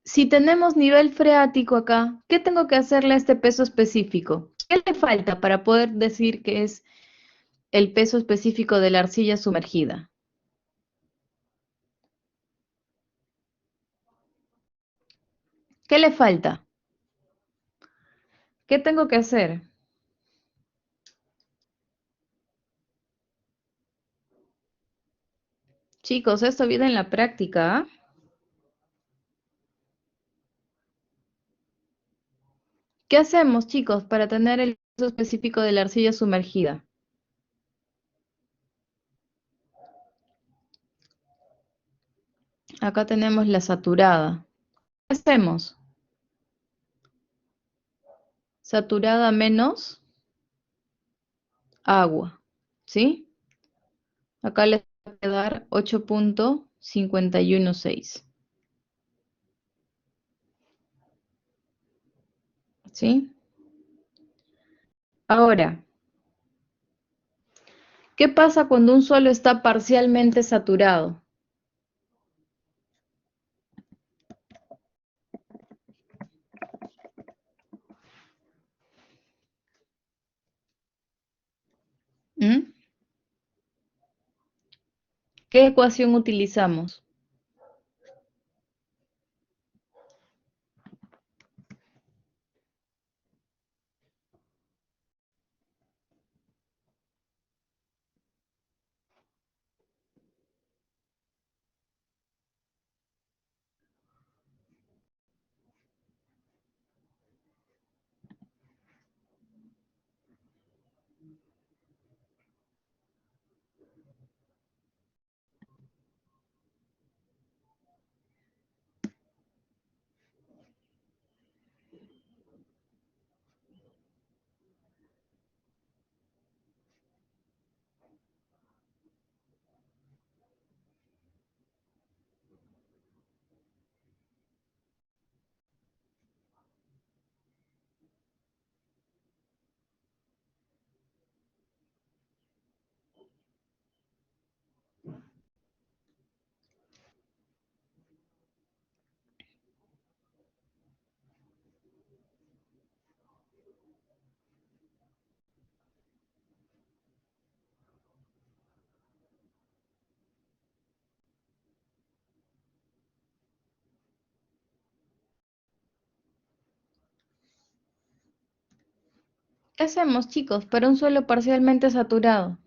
Si tenemos nivel freático acá, ¿qué tengo que hacerle a este peso específico? ¿Qué le falta para poder decir que es el peso específico de la arcilla sumergida? ¿Qué le falta? ¿Qué tengo que hacer? Chicos, esto viene en la práctica, ¿ah? ¿Qué hacemos, chicos, para tener el peso específico de la arcilla sumergida? Acá tenemos la saturada. ¿Qué hacemos? Saturada menos agua, ¿sí? Acá les va a quedar 8,516, ¿sí? Ahora, ¿qué pasa cuando un suelo está parcialmente saturado? ¿Mm? ¿Qué ecuación utilizamos? ¿Qué hacemos, chicos, para un suelo parcialmente saturado?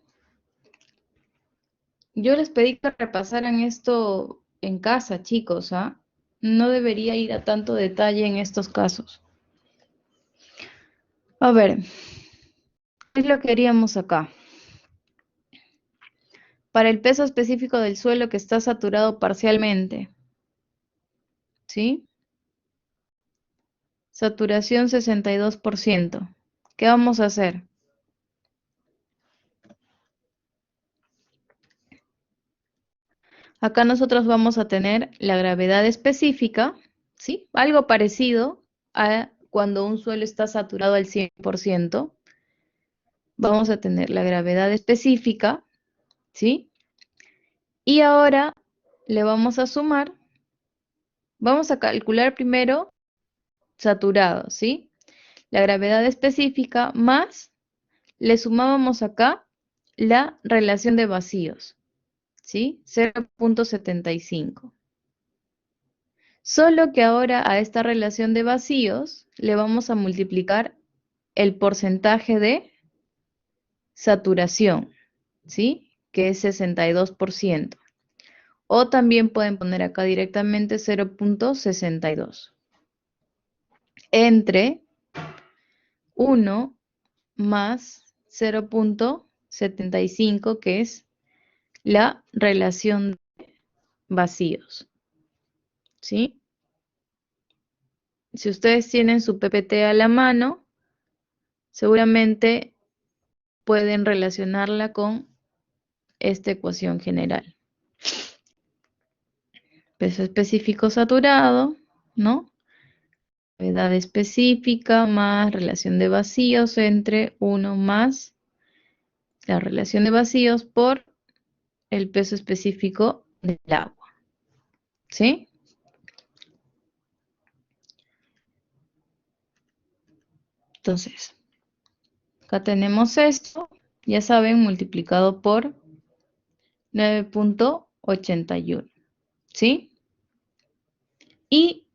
Yo les pedí que repasaran esto en casa, chicos, ¿ah? No debería ir a tanto detalle en estos casos. A ver, ¿qué es lo que haríamos acá? Para el peso específico del suelo que está saturado parcialmente, ¿sí? Saturación 62%. ¿Qué vamos a hacer? Acá nosotros vamos a tener la gravedad específica, ¿sí? Algo parecido a cuando un suelo está saturado al 100%. Vamos a tener la gravedad específica, ¿sí? Y ahora le vamos a sumar, vamos a calcular primero saturado, ¿sí? La gravedad específica más, le sumábamos acá la relación de vacíos, ¿sí? 0,75. Solo que ahora a esta relación de vacíos le vamos a multiplicar el porcentaje de saturación, ¿sí? Que es 62%. O también pueden poner acá directamente 0,62 entre 1 más 0,75, que es la relación de vacíos, ¿sí? Si ustedes tienen su PPT a la mano, seguramente pueden relacionarla con esta ecuación general. Peso específico saturado, ¿no? gravedad específica más relación de vacíos entre 1 más la relación de vacíos por el peso específico del agua. ¿Sí? Entonces, acá tenemos esto, ya saben, multiplicado por 9.81. ¿Sí? Y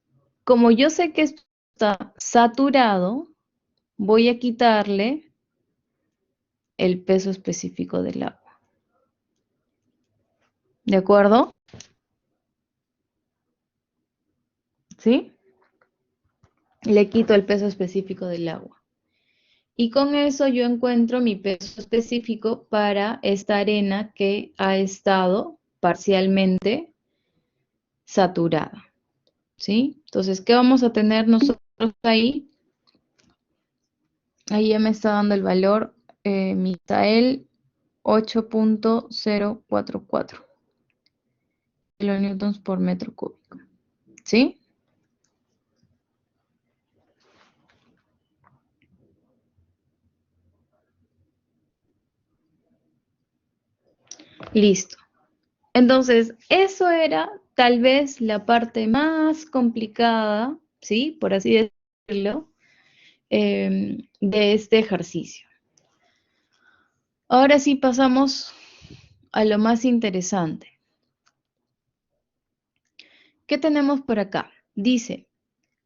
como yo sé que esto está saturado, voy a quitarle el peso específico del agua. ¿De acuerdo? ¿Sí? Le quito el peso específico del agua. Y con eso yo encuentro mi peso específico para esta arena que ha estado parcialmente saturada. ¿Sí? Entonces, ¿qué vamos a tener nosotros ahí? Ahí ya me está dando el valor Misael 8.044 kilonewtons por metro cúbico. ¿Sí? Listo. Entonces, eso era tal vez la parte más complicada, ¿sí? Por así decirlo, de este ejercicio. Ahora sí pasamos a lo más interesante. ¿Qué tenemos por acá? Dice,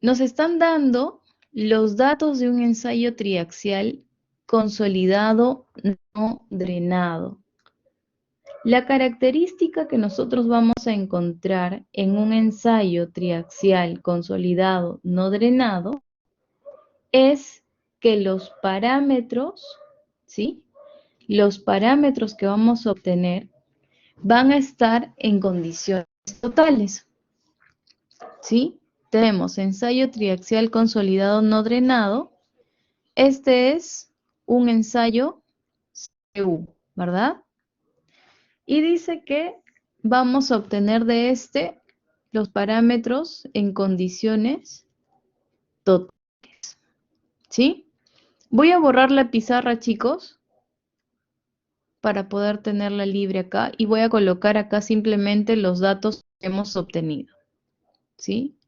nos están dando los datos de un ensayo triaxial consolidado no drenado. La característica que nosotros vamos a encontrar en un ensayo triaxial consolidado no drenado es que los parámetros, ¿sí? Los parámetros que vamos a obtener van a estar en condiciones totales, ¿sí? Tenemos ensayo triaxial consolidado no drenado. Este es un ensayo CU, ¿verdad? Y dice que vamos a obtener de este los parámetros en condiciones totales, ¿sí? Voy a borrar la pizarra, chicos, para poder tenerla libre acá y voy a colocar acá simplemente los datos que hemos obtenido, ¿sí?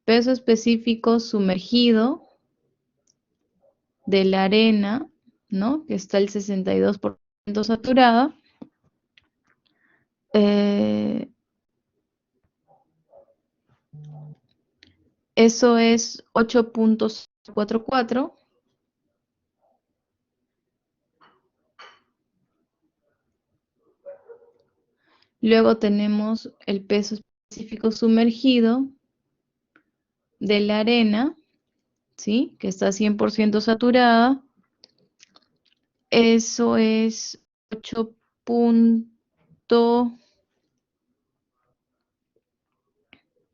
Peso específico sumergido de la arena, ¿no? Que está el 62% saturada. Eso es 8.44. Luego tenemos el peso específico sumergido de la arena, ¿sí? Que está 100% saturada. Eso es 8.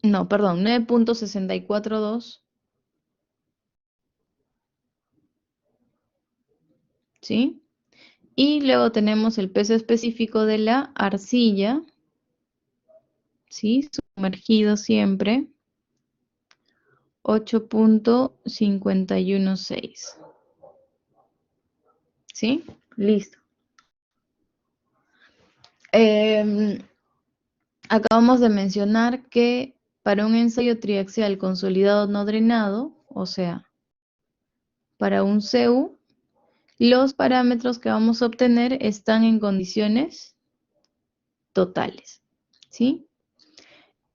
No, perdón, 9.642. ¿Sí? Y luego tenemos el peso específico de la arcilla, ¿sí? Sumergido siempre, 8.516. ¿Sí? Listo. Acabamos de mencionar que para un ensayo triaxial consolidado no drenado, o sea, para un CU, los parámetros que vamos a obtener están en condiciones totales, ¿sí?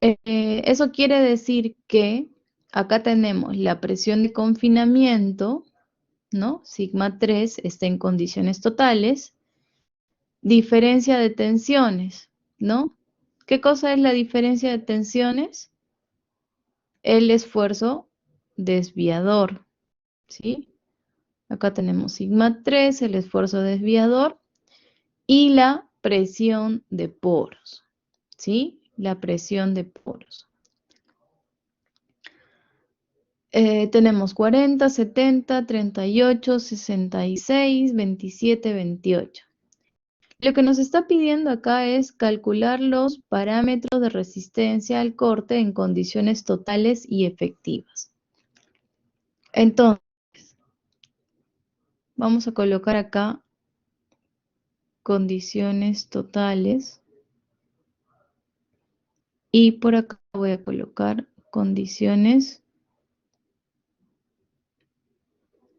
Eso quiere decir que acá tenemos la presión de confinamiento, ¿no? Sigma 3 está en condiciones totales. Diferencia de tensiones, ¿no? ¿Qué cosa es la diferencia de tensiones? El esfuerzo desviador, ¿sí? Acá tenemos sigma 3, el esfuerzo desviador, y la presión de poros, ¿sí? La presión de poros. Tenemos 40, 70, 38, 66, 27, 28. Lo que nos está pidiendo acá es calcular los parámetros de resistencia al corte en condiciones totales y efectivas. Entonces, vamos a colocar acá condiciones totales y por acá voy a colocar condiciones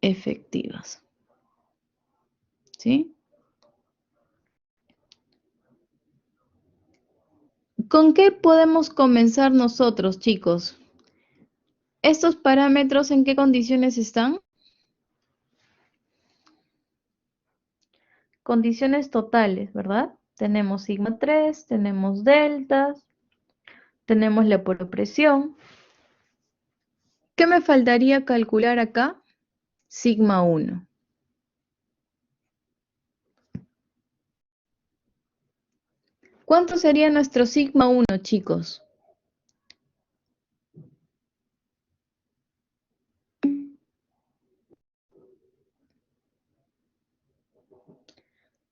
efectivas. ¿Sí? ¿Con qué podemos comenzar nosotros, chicos? ¿Estos parámetros en qué condiciones están? Condiciones totales, ¿verdad? Tenemos sigma 3, tenemos deltas, tenemos la presión. ¿Qué me faltaría calcular acá? Sigma 1. ¿Cuánto sería nuestro sigma 1, chicos?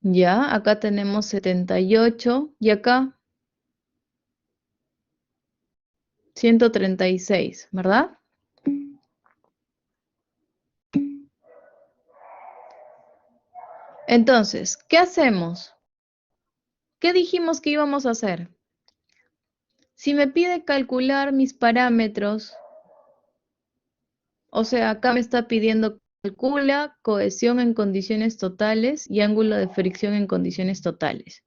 Ya, acá tenemos 78 y acá 136, ¿verdad? Entonces, ¿qué hacemos? ¿Qué dijimos que íbamos a hacer? Si me pide calcular mis parámetros, o sea, acá me está pidiendo calcula cohesión en condiciones totales y ángulo de fricción en condiciones totales.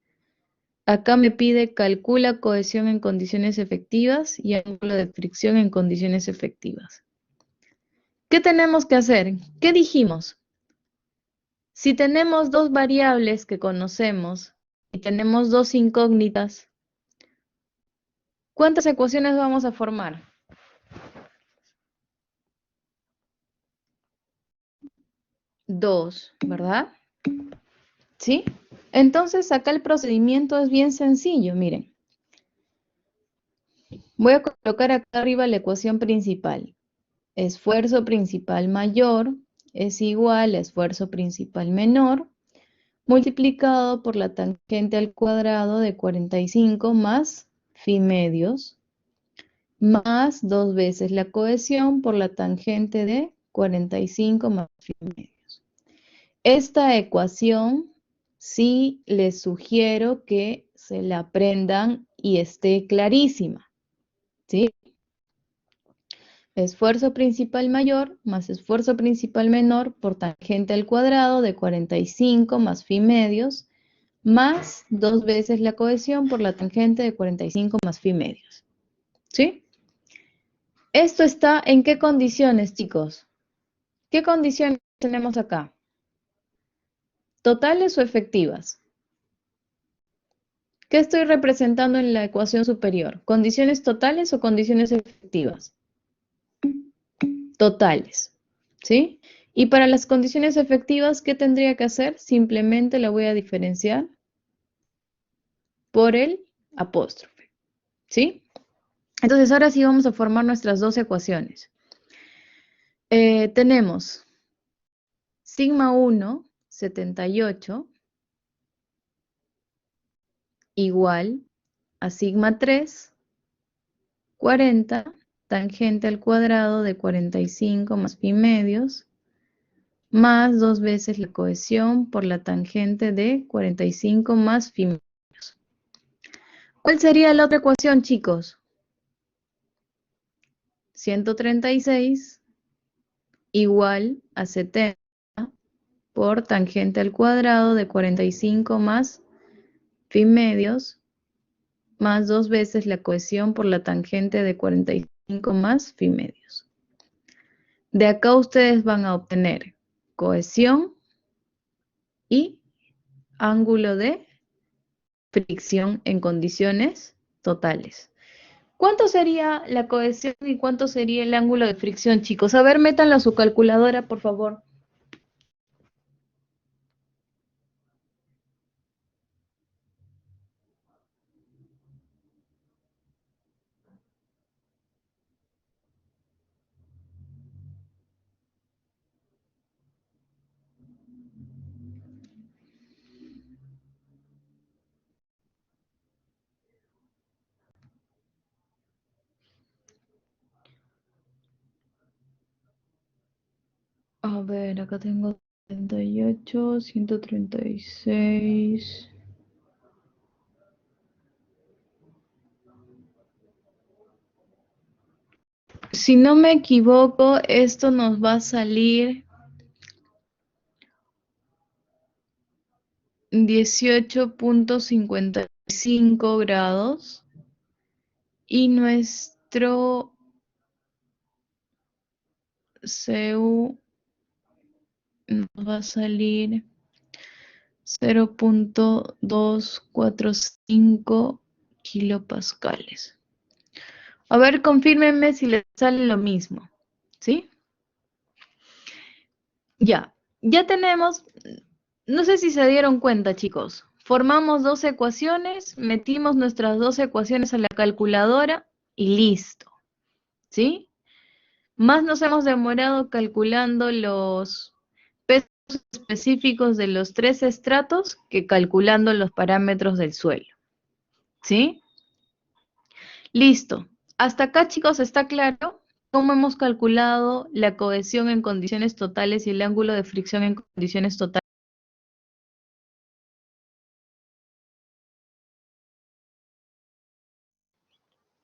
Acá me pide calcula cohesión en condiciones efectivas y ángulo de fricción en condiciones efectivas. ¿Qué tenemos que hacer? ¿Qué dijimos? Si tenemos dos variables que conocemos y tenemos dos incógnitas, ¿cuántas ecuaciones vamos a formar? Dos, ¿verdad? ¿Sí? Entonces acá el procedimiento es bien sencillo, miren. Voy a colocar acá arriba la ecuación principal. Esfuerzo principal mayor es igual a esfuerzo principal menor multiplicado por la tangente al cuadrado de 45 más phi medios más 2 veces la cohesión por la tangente de 45 más phi medios. Esta ecuación sí les sugiero que se la aprendan y esté clarísima, ¿sí? Esfuerzo principal mayor más esfuerzo principal menor por tangente al cuadrado de 45 más phi medios más 2 veces la cohesión por la tangente de 45 más phi medios. ¿Sí? ¿Esto está en qué condiciones, chicos? ¿Qué condiciones tenemos acá? ¿Totales o efectivas? ¿Qué estoy representando en la ecuación superior? ¿Condiciones totales o condiciones efectivas? Totales. ¿Sí? Y para las condiciones efectivas, ¿qué tendría que hacer? Simplemente la voy a diferenciar por el apóstrofe. ¿Sí? Entonces, ahora sí vamos a formar nuestras dos ecuaciones. Tenemos sigma 1, 78, igual a sigma 3, 40, tangente al cuadrado de 45 más pi medios, más 2 veces la cohesión por la tangente de 45 más phi medios. ¿Cuál sería la otra ecuación, chicos? 136 igual a 70 por tangente al cuadrado de 45 más phi medios más 2 veces la cohesión por la tangente de 45 más phi medios. De acá ustedes van a obtener cohesión y ángulo de fricción en condiciones totales. ¿Cuánto sería la cohesión y cuánto sería el ángulo de fricción, chicos? A ver, métanlo a su calculadora, por favor. A ver, acá tengo 38, 136. Si no me equivoco, esto nos va a salir 18,55 grados y nuestro CU nos va a salir 0,245 kilopascales. A ver, confírmenme si les sale lo mismo, ¿sí? Ya tenemos, no sé si se dieron cuenta, chicos. Formamos dos ecuaciones, metimos nuestras dos ecuaciones a la calculadora y listo, ¿sí? Más nos hemos demorado calculando los pesos específicos de los tres estratos que calculando los parámetros del suelo, ¿sí? Listo. Hasta acá, chicos, ¿está claro cómo hemos calculado la cohesión en condiciones totales y el ángulo de fricción en condiciones totales?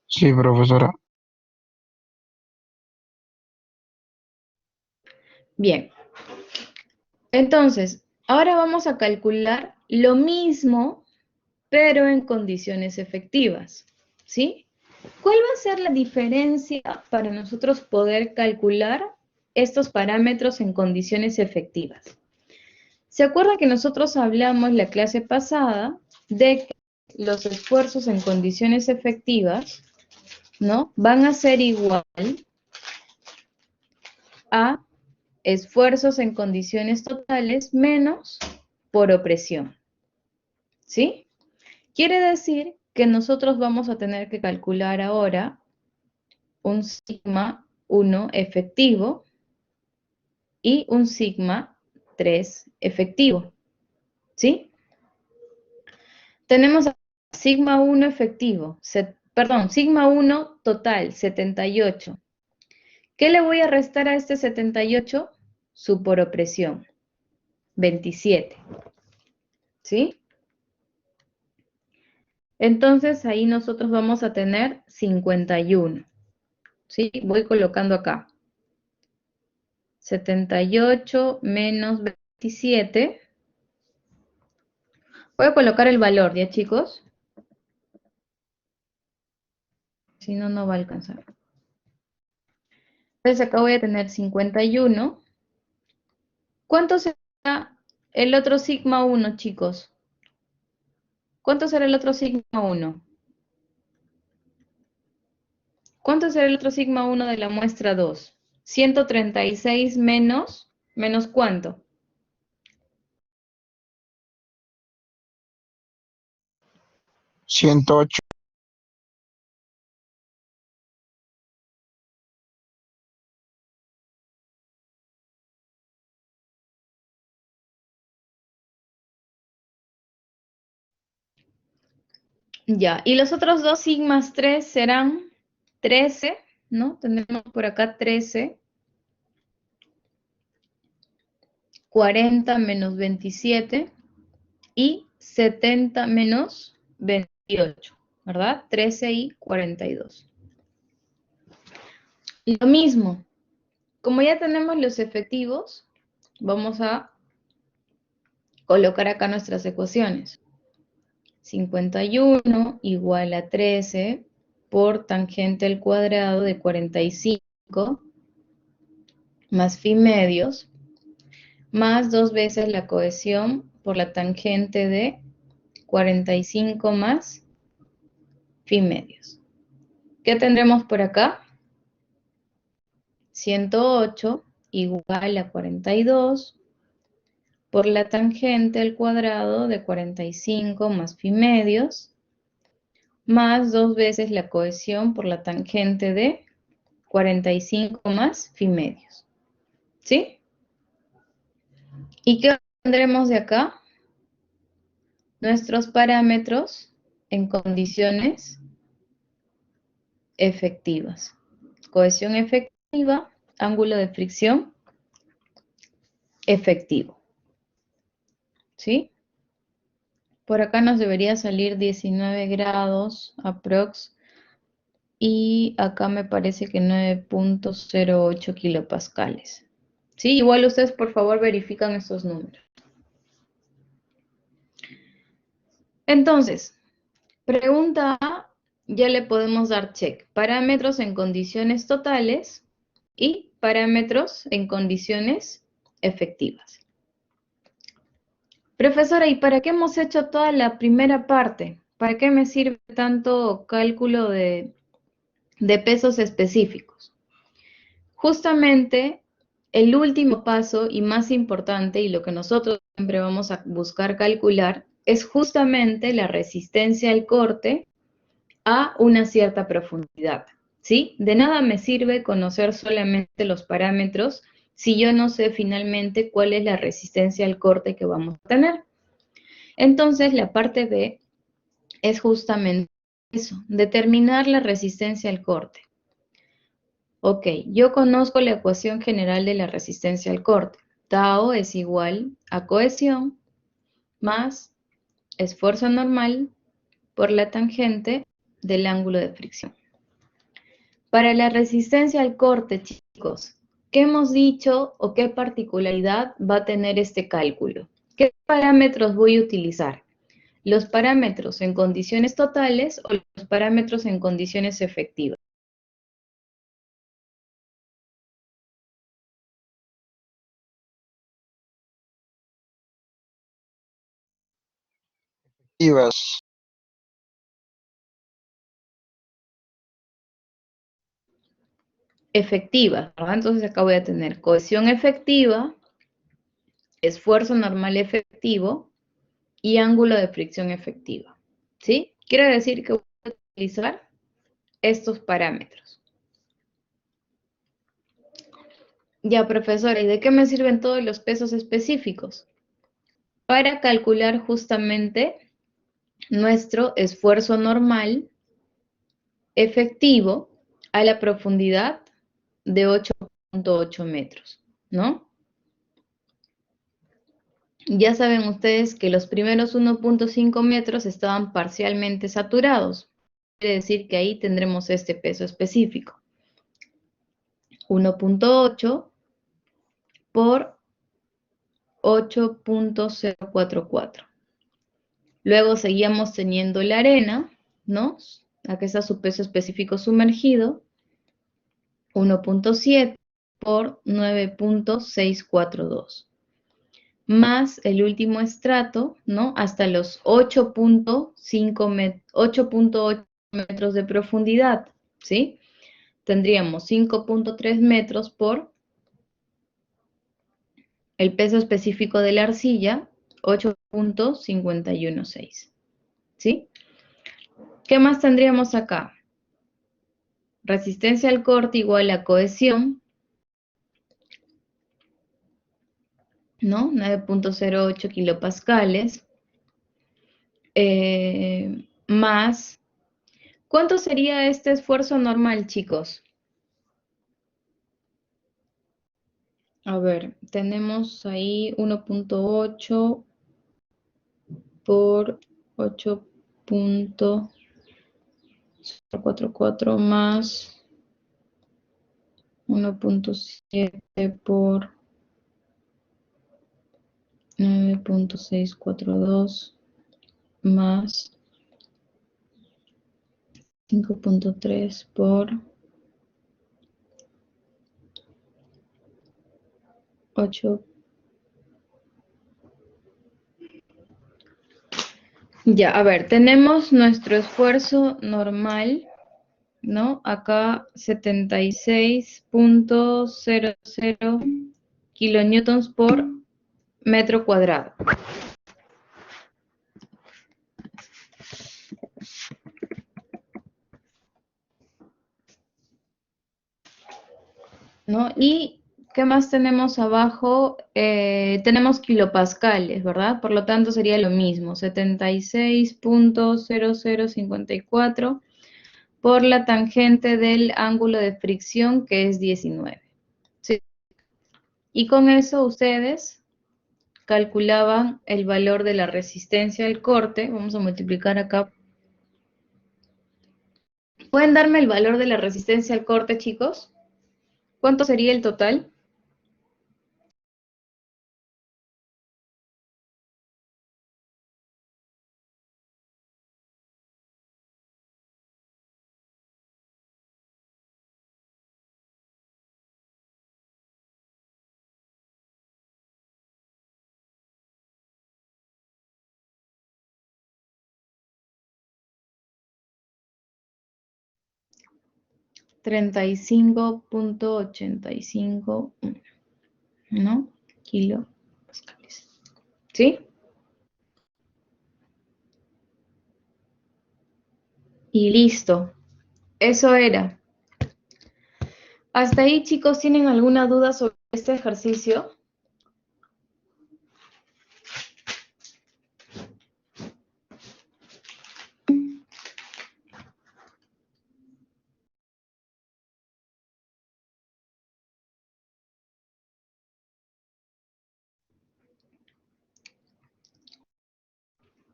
Sí, profesora. Bien. Entonces, ahora vamos a calcular lo mismo, pero en condiciones efectivas, ¿sí? ¿Cuál va a ser la diferencia para nosotros poder calcular estos parámetros en condiciones efectivas? ¿Se acuerda que nosotros hablamos la clase pasada de que los esfuerzos en condiciones efectivas, ¿no? Van a ser igual a esfuerzos en condiciones totales menos por opresión, ¿sí? Quiere decir que nosotros vamos a tener que calcular ahora un sigma 1 efectivo y un sigma 3 efectivo, ¿sí? Tenemos sigma 1 efectivo, sigma 1 total, 78. ¿Qué le voy a restar a este 78? Su por opresión, 27, ¿sí? Entonces ahí nosotros vamos a tener 51, ¿sí? Voy colocando acá. 78 menos 27. Voy a colocar el valor, ¿ya, chicos? Si no, no va a alcanzar. Entonces acá voy a tener 51. ¿Cuánto será el otro sigma 1, chicos? ¿Cuánto será el otro sigma 1? ¿Cuánto será el otro sigma 1 de la muestra 2? 136 ¿menos cuánto? 108. Ya, y los otros dos sigmas 3 serán 13, ¿no? Tenemos por acá 13, 40 menos 27 y 70 menos 28, ¿verdad? 13 y 42. Lo mismo, como ya tenemos los efectivos, vamos a colocar acá nuestras ecuaciones. 51 igual a 13 por tangente al cuadrado de 45 más phi medios, más 2 veces la cohesión por la tangente de 45 más phi medios. ¿Qué tendremos por acá? 108 igual a 42 por la tangente al cuadrado de 45 más phi medios, más 2 veces la cohesión por la tangente de 45 más phi medios. ¿Sí? ¿Y qué tendremos de acá? Nuestros parámetros en condiciones efectivas. Cohesión efectiva, ángulo de fricción efectivo. ¿Sí? Por acá nos debería salir 19 grados aprox. Y acá me parece que 9.08 kilopascales. ¿Sí? Igual ustedes por favor verifican estos números. Entonces, pregunta A, ya le podemos dar check. Parámetros en condiciones totales y parámetros en condiciones efectivas. Profesora, ¿y para qué hemos hecho toda la primera parte? ¿Para qué me sirve tanto cálculo de pesos específicos? Justamente el último paso y más importante, y lo que nosotros siempre vamos a buscar calcular, es justamente la resistencia al corte a una cierta profundidad, ¿sí? De nada me sirve conocer solamente los parámetros si yo no sé finalmente cuál es la resistencia al corte que vamos a tener. Entonces, la parte B es justamente eso, determinar la resistencia al corte. Ok, yo conozco la ecuación general de la resistencia al corte. Tau es igual a cohesión más esfuerzo normal por la tangente del ángulo de fricción. Para la resistencia al corte, chicos, ¿qué hemos dicho o qué particularidad va a tener este cálculo? ¿Qué parámetros voy a utilizar? ¿Los parámetros en condiciones totales o los parámetros en condiciones efectivas? Efectivas. Efectivas, ¿verdad? Entonces acá voy a tener cohesión efectiva, esfuerzo normal efectivo y ángulo de fricción efectiva, ¿sí? Quiere decir que voy a utilizar estos parámetros. Ya, profesora, ¿y de qué me sirven todos los pesos específicos? Para calcular justamente nuestro esfuerzo normal efectivo a la profundidad de 8.8 metros, ¿no? Ya saben ustedes que los primeros 1.5 metros estaban parcialmente saturados. Quiere decir que ahí tendremos este peso específico. 1.8 por 8.044. Luego seguíamos teniendo la arena, ¿no? Acá está su peso específico sumergido. 1.7 por 9.642. Más el último estrato, ¿no? Hasta los 8.8 metros de profundidad, ¿sí? Tendríamos 5.3 metros por el peso específico de la arcilla, 8.516, ¿sí? ¿Qué más tendríamos acá? Resistencia al corte igual a cohesión, ¿no? 9.08 kilopascales, más, ¿cuánto sería este esfuerzo normal, chicos? A ver, tenemos ahí 1.8 por 8.044 más 1.7 por 9.642 más 5.3 por 8. Ya, a ver, tenemos nuestro esfuerzo normal, ¿no? Acá 76.00 kilonewtons por metro cuadrado. ¿No? Y, ¿qué más tenemos abajo? Tenemos kilopascales, ¿verdad? Por lo tanto, sería lo mismo, 76.0054 por la tangente del ángulo de fricción, que es 19. ¿Sí? Y con eso ustedes calculaban el valor de la resistencia al corte. Vamos a multiplicar acá. ¿Pueden darme el valor de la resistencia al corte, chicos? ¿Cuánto sería el total? $35.85, ¿no? Kilopascales. ¿Sí? Y listo. Eso era. Hasta ahí, chicos, ¿tienen alguna duda sobre este ejercicio?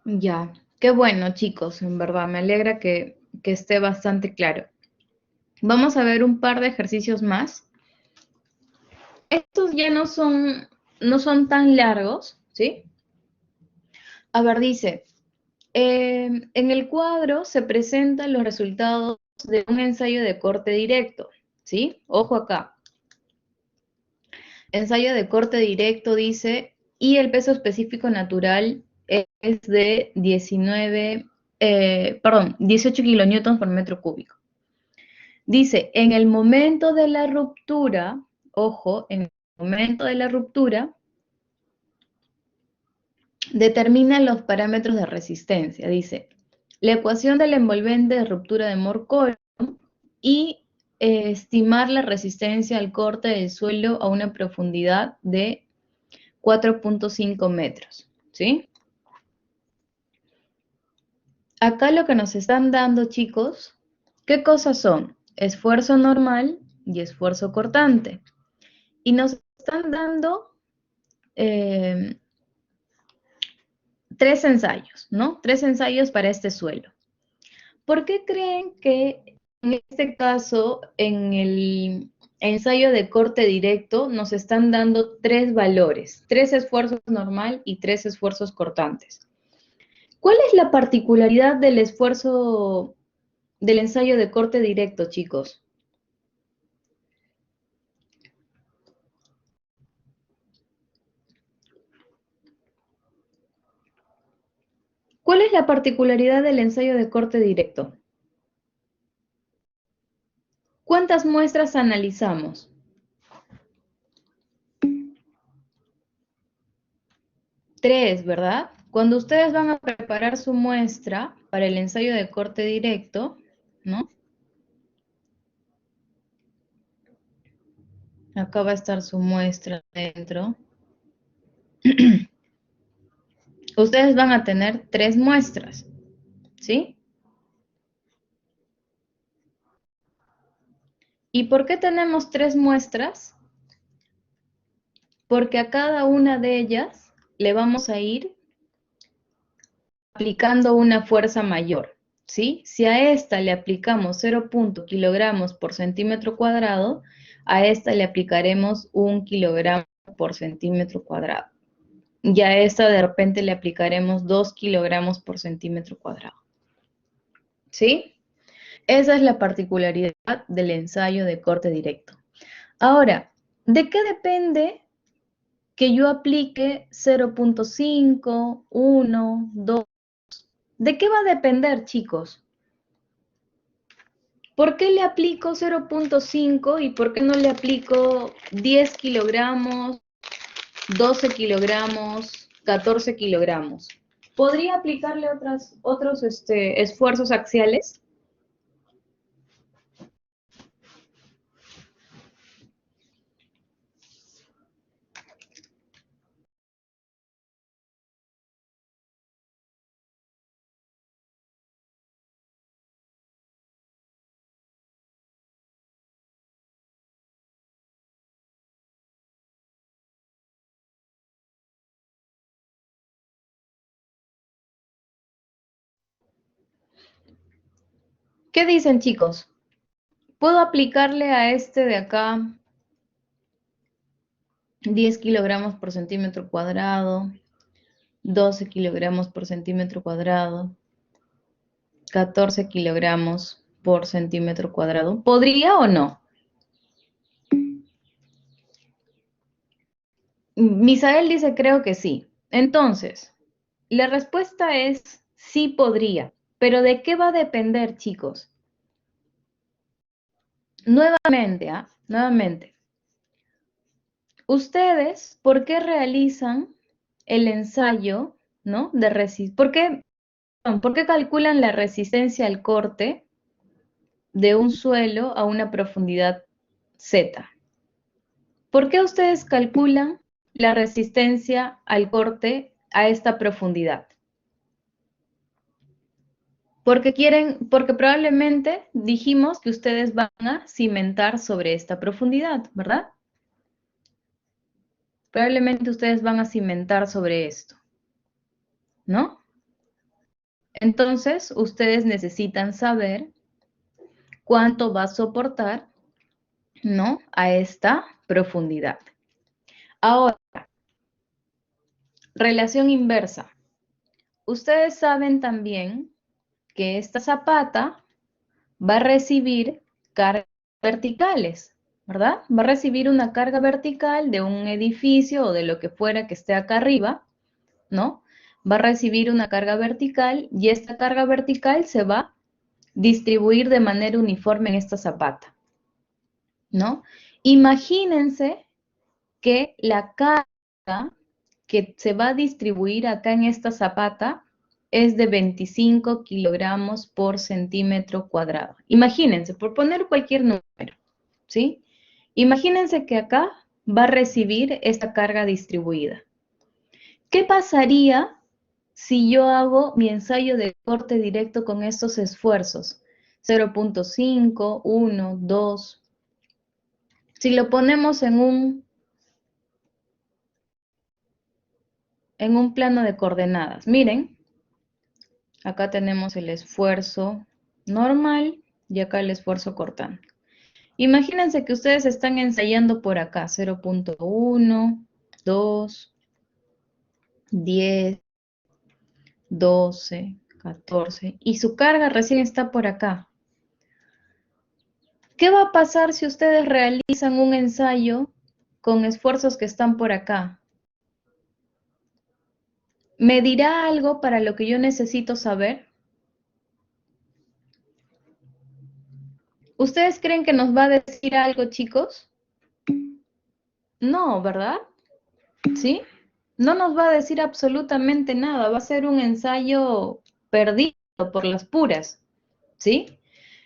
Ya, qué bueno, chicos, en verdad, me alegra que esté bastante claro. Vamos a ver un par de ejercicios más. Estos ya no son tan largos, ¿sí? A ver, dice, en el cuadro se presentan los resultados de un ensayo de corte directo, ¿sí? Ojo acá. Ensayo de corte directo dice, y el peso específico natural es de 18 kilonewtons por metro cúbico. Dice, en el momento de la ruptura, ojo, en el momento de la ruptura, determina los parámetros de resistencia. Dice, la ecuación del envolvente de ruptura de Mohr-Coulomb y estimar la resistencia al corte del suelo a una profundidad de 4.5 metros, ¿sí? Acá lo que nos están dando, chicos, ¿qué cosas son? Esfuerzo normal y esfuerzo cortante. Y nos están dando eh, 3 ensayos, ¿no? 3 ensayos para este suelo. ¿Por qué creen que en este caso, en el ensayo de corte directo, nos están dando 3 valores? 3 esfuerzos normal y 3 esfuerzos cortantes. ¿Cuál es la particularidad del esfuerzo del ensayo de corte directo, chicos? ¿Cuál es la particularidad del ensayo de corte directo? ¿Cuántas muestras analizamos? 3, ¿verdad? Cuando ustedes van a preparar su muestra para el ensayo de corte directo, ¿no? Acá va a estar su muestra dentro. Ustedes van a tener 3 muestras, ¿sí? ¿Y por qué tenemos 3 muestras? Porque a cada una de ellas le vamos a ir aplicando una fuerza mayor, ¿sí? Si a esta le aplicamos 0. kilogramos por centímetro cuadrado, a esta le aplicaremos 1 kilogramo por centímetro cuadrado. Y a esta de repente le aplicaremos 2 kilogramos por centímetro cuadrado, ¿sí? Esa es la particularidad del ensayo de corte directo. Ahora, ¿de qué depende que yo aplique 0.5, 1, 2? ¿De qué va a depender, chicos? ¿Por qué le aplico 0.5 y por qué no le aplico 10 kilogramos, 12 kilogramos, 14 kilogramos? ¿Podría aplicarle otros esfuerzos axiales? ¿Qué dicen, chicos? ¿Puedo aplicarle a este de acá 10 kilogramos por centímetro cuadrado, 12 kilogramos por centímetro cuadrado, 14 kilogramos por centímetro cuadrado? ¿Podría o no? Misael dice creo que sí. Entonces, la respuesta es sí podría. ¿Pero de qué va a depender, chicos? Nuevamente, nuevamente. Ustedes, ¿por qué realizan el ensayo, ¿no? ¿Por qué calculan la resistencia al corte de un suelo a una profundidad Z? ¿Por qué ustedes calculan la resistencia al corte a esta profundidad? Porque probablemente dijimos que ustedes van a cimentar sobre esta profundidad, ¿verdad? Probablemente ustedes van a cimentar sobre esto, ¿no? Entonces, ustedes necesitan saber cuánto va a soportar, ¿no? A esta profundidad. Ahora, relación inversa. Ustedes saben también que esta zapata va a recibir cargas verticales, ¿verdad? Va a recibir una carga vertical de un edificio o de lo que fuera que esté acá arriba, ¿no? Va a recibir una carga vertical y esta carga vertical se va a distribuir de manera uniforme en esta zapata, ¿no? Imagínense que la carga que se va a distribuir acá en esta zapata es de 25 kilogramos por centímetro cuadrado. Imagínense, por poner cualquier número, ¿sí? Imagínense que acá va a recibir esta carga distribuida. ¿Qué pasaría si yo hago mi ensayo de corte directo con estos esfuerzos? 0.5, 1, 2. Si lo ponemos en un plano de coordenadas, miren, acá tenemos el esfuerzo normal y acá el esfuerzo cortante. Imagínense que ustedes están ensayando por acá, 0.1, 2, 10, 12, 14, y su carga recién está por acá. ¿Qué va a pasar si ustedes realizan un ensayo con esfuerzos que están por acá? ¿Me dirá algo para lo que yo necesito saber? ¿Ustedes creen que nos va a decir algo, chicos? No, ¿verdad? ¿Sí? No nos va a decir absolutamente nada. Va a ser un ensayo perdido por las puras. ¿Sí?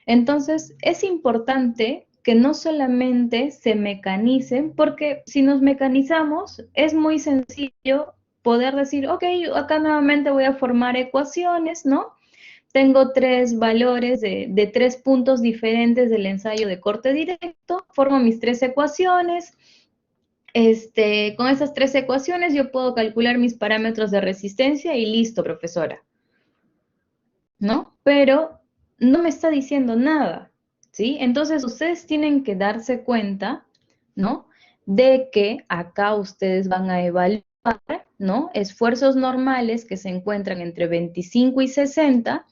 Entonces, es importante que no solamente se mecanicen, porque si nos mecanizamos, es muy sencillo poder decir, ok, acá nuevamente voy a formar ecuaciones, ¿no? Tengo tres valores de 3 puntos diferentes del ensayo de corte directo, formo mis 3 ecuaciones. Con esas 3 ecuaciones yo puedo calcular mis parámetros de resistencia y listo, profesora, ¿no? Pero no me está diciendo nada, ¿sí? Entonces ustedes tienen que darse cuenta, ¿no? De que acá ustedes van a evaluar, ¿no? Esfuerzos normales que se encuentran entre 25 y 60,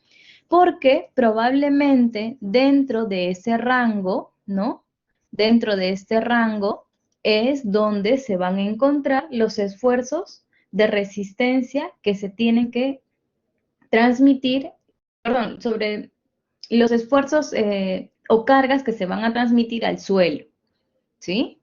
porque probablemente dentro de ese rango, ¿no? Dentro de este rango es donde se van a encontrar los esfuerzos de resistencia que se tienen que transmitir, perdón, sobre los esfuerzos o cargas que se van a transmitir al suelo, ¿sí?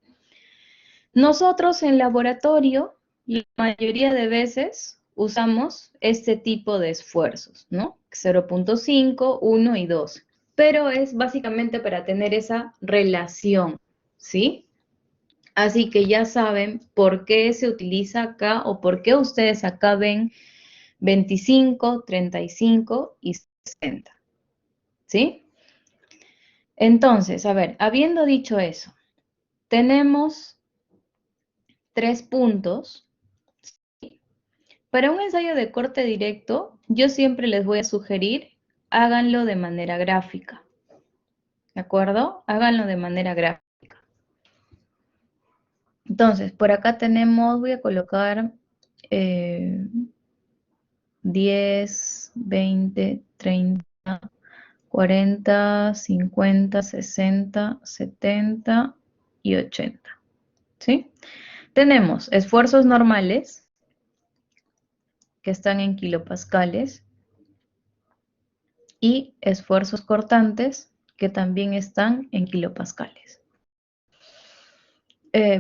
Nosotros en laboratorio, la mayoría de veces usamos este tipo de esfuerzos, ¿no? 0.5, 1 y 2, pero es básicamente para tener esa relación, ¿sí? Así que ya saben por qué se utiliza acá o por qué ustedes acá ven 25, 35 y 60, ¿sí? Entonces, a ver, habiendo dicho eso, tenemos 3 puntos. Para un ensayo de corte directo, yo siempre les voy a sugerir, háganlo de manera gráfica, ¿De acuerdo? Háganlo de manera gráfica. Entonces, por acá tenemos, voy a colocar 10, 20, 30, 40, 50, 60, 70 y 80. ¿Sí? Tenemos esfuerzos normales, que están en kilopascales, y esfuerzos cortantes, que también están en kilopascales.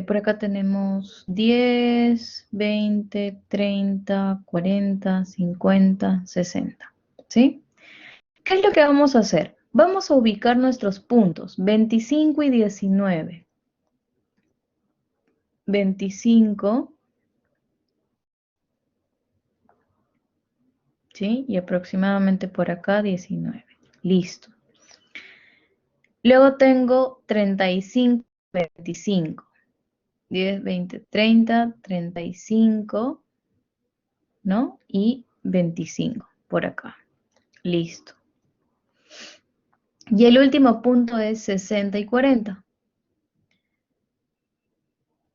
Por acá tenemos 10, 20, 30, 40, 50, 60. ¿Sí? ¿Qué es lo que vamos a hacer? Vamos a ubicar nuestros puntos, 25 y 19. 25, ¿sí? Y aproximadamente por acá 19. Listo. Luego tengo 35, 25. 10, 20, 30, 35, ¿no? Y 25 por acá. Listo. Y el último punto es 60 y 40.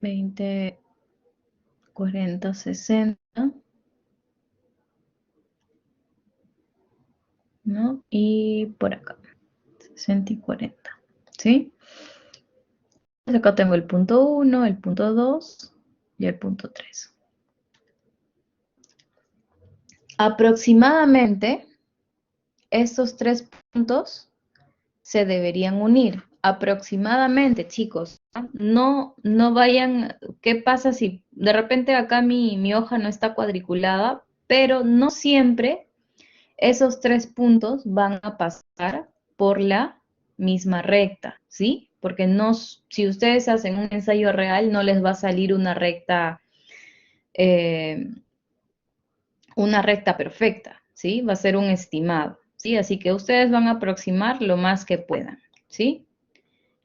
20, 40, 60, ¿no? Y por acá, 60 y 40, ¿sí? Acá tengo el punto 1, el punto 2 y el punto 3. Aproximadamente, estos tres puntos se deberían unir. Aproximadamente, chicos. No vayan, ¿qué pasa si de repente acá mi hoja no está cuadriculada? Pero no siempre esos tres puntos van a pasar por la misma recta, ¿sí? Porque no, si ustedes hacen un ensayo real, no les va a salir eh, una recta perfecta, ¿sí? Va a ser un estimado, ¿sí? Así que ustedes van a aproximar lo más que puedan, ¿sí?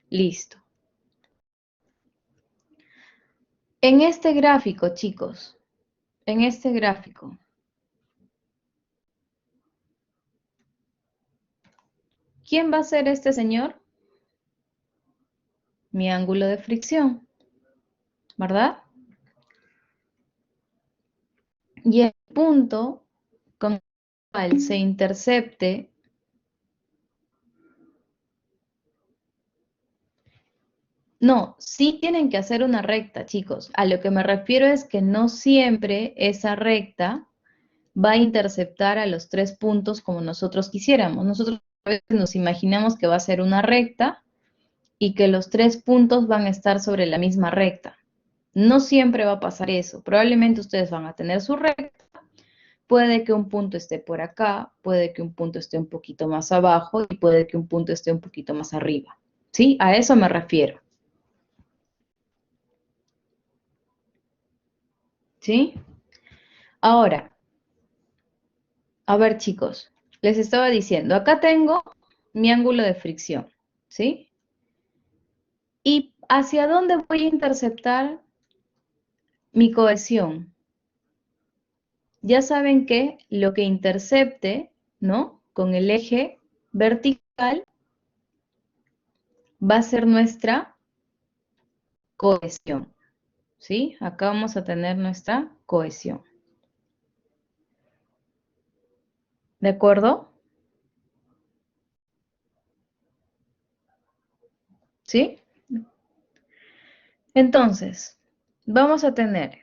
Listo. En este gráfico, chicos, en este gráfico, ¿quién va a ser este señor? Mi ángulo de fricción, ¿verdad? Y el punto con el cual se intercepte, no, sí tienen que hacer una recta, chicos. A lo que me refiero es que no siempre esa recta va a interceptar a los tres puntos como nosotros quisiéramos. Nosotros a veces nos imaginamos que va a ser una recta y que los tres puntos van a estar sobre la misma recta. No siempre va a pasar eso. Probablemente ustedes van a tener su recta. Puede que un punto esté por acá, puede que un punto esté un poquito más abajo y puede que un punto esté un poquito más arriba. ¿Sí? A eso me refiero. ¿Sí? Ahora, a ver chicos, les estaba diciendo, acá tengo mi ángulo de fricción, ¿sí? ¿Y hacia dónde voy a interceptar mi cohesión? Ya saben que lo que intercepte, ¿no? Con el eje vertical va a ser nuestra cohesión, ¿sí? Acá vamos a tener nuestra cohesión. ¿De acuerdo? ¿Sí? Entonces, vamos a tener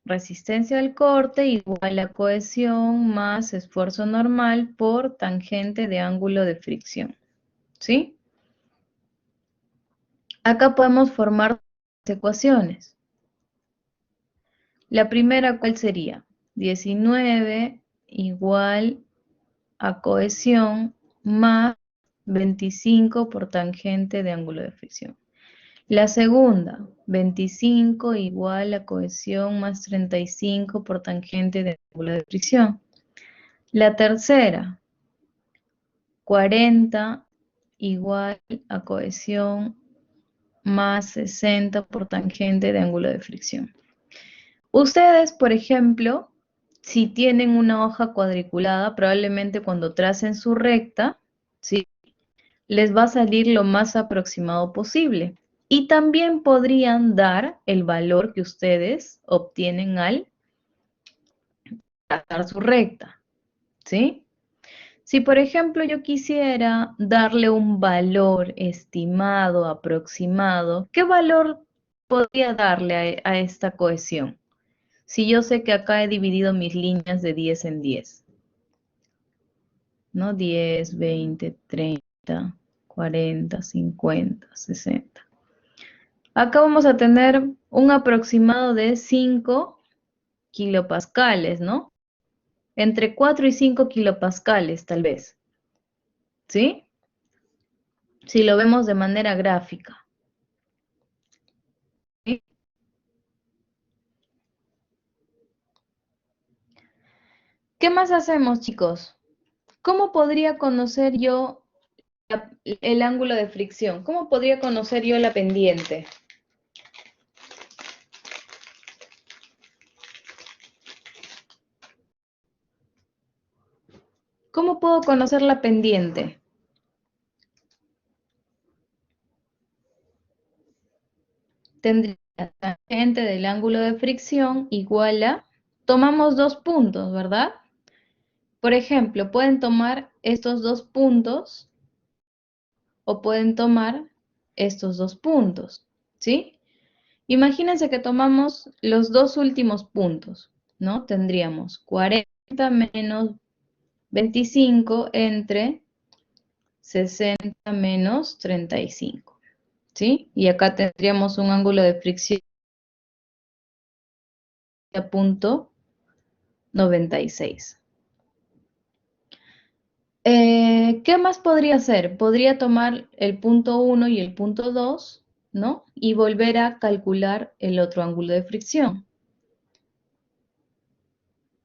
resistencia al corte igual a cohesión más esfuerzo normal por tangente de ángulo de fricción, ¿sí? Acá podemos formar dos ecuaciones. La primera, ¿cuál sería? 19 igual a cohesión más 25 por tangente de ángulo de fricción. La segunda, 25 igual a cohesión más 35 por tangente de ángulo de fricción. La tercera, 40 igual a cohesión más 60 por tangente de ángulo de fricción. Ustedes, por ejemplo, si tienen una hoja cuadriculada, probablemente cuando tracen su recta, ¿sí? les va a salir lo más aproximado posible. Y también podrían dar el valor que ustedes obtienen al trazar su recta, ¿sí? Si, por ejemplo, yo quisiera darle un valor estimado, aproximado, ¿qué valor podría darle a esta cohesión? Si yo sé que acá he dividido mis líneas de 10 en 10, ¿no? 10, 20, 30, 40, 50, 60. Acá vamos a tener un aproximado de 5 kilopascales, ¿no? Entre 4 y 5 kilopascales, tal vez, ¿sí? Si lo vemos de manera gráfica. ¿Sí? ¿Qué más hacemos, chicos? ¿Cómo podría conocer yo el ángulo de fricción? ¿Cómo podría conocer yo la pendiente? ¿Cómo puedo conocer la pendiente? Tendría la tangente del ángulo de fricción igual a, tomamos 2 puntos, ¿verdad? Por ejemplo, pueden tomar estos 2 puntos o pueden tomar estos 2 puntos, ¿sí? Imagínense que tomamos los 2 últimos puntos, ¿no? Tendríamos 40 menos 25 entre 60 menos 35, ¿sí? Y acá tendríamos un ángulo de fricción de punto 96. ¿Qué más podría hacer? Podría tomar el punto 1 y el punto 2, ¿no? Y volver a calcular el otro ángulo de fricción.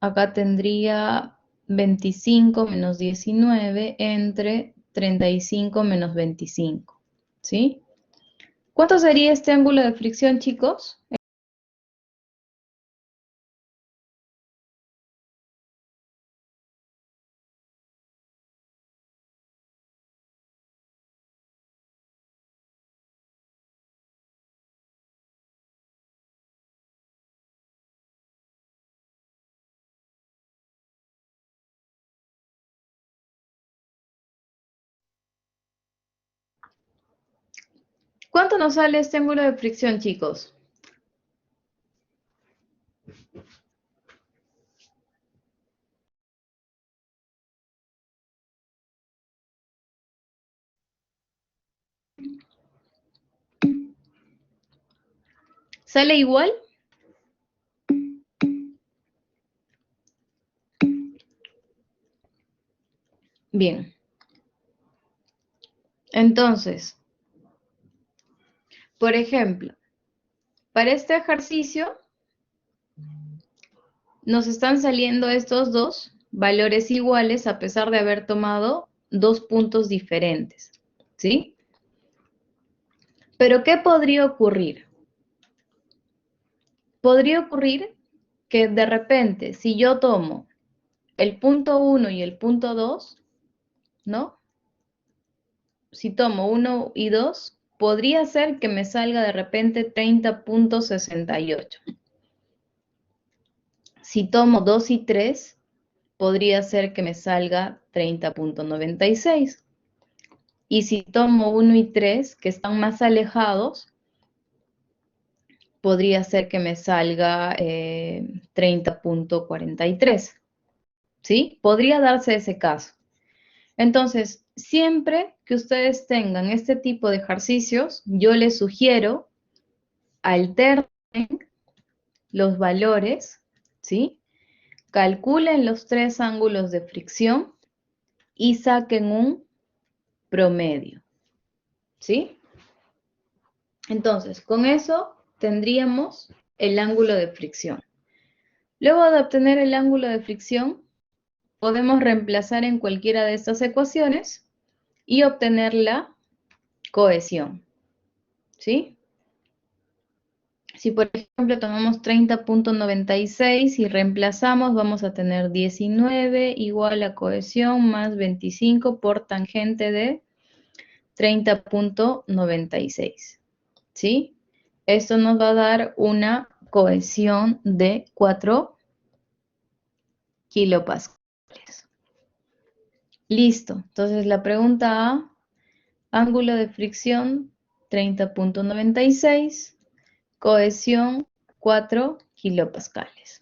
Acá tendría 25 menos 19 entre 35 menos 25, ¿sí? ¿Cuánto sería este ángulo de fricción, chicos? ¿Cuánto nos sale este ángulo de fricción, chicos? ¿Sale igual? Bien. Entonces, por ejemplo, para este ejercicio nos están saliendo estos dos valores iguales a pesar de haber tomado 2 puntos diferentes, ¿sí? Pero ¿qué podría ocurrir? Podría ocurrir que de repente, si yo tomo el punto 1 y el punto 2, ¿no? Si tomo 1 y 2, podría ser que me salga de repente 30.68. Si tomo 2 y 3, podría ser que me salga 30.96. Y si tomo 1 y 3, que están más alejados, podría ser que me salga 30.43. ¿Sí? Podría darse ese caso. Entonces, siempre que ustedes tengan este tipo de ejercicios, yo les sugiero alternen los valores, ¿sí? Calculen los 3 ángulos de fricción y saquen un promedio, ¿sí? Entonces, con eso tendríamos el ángulo de fricción. Luego de obtener el ángulo de fricción, podemos reemplazar en cualquiera de estas ecuaciones y obtener la cohesión, ¿sí? Si por ejemplo tomamos 30.96 y reemplazamos, vamos a tener 19 igual a cohesión más 25 por tangente de 30.96, ¿sí? Esto nos va a dar una cohesión de 4 kilopascales. Listo. Entonces la pregunta A, ángulo de fricción 30.96, cohesión 4 kilopascales.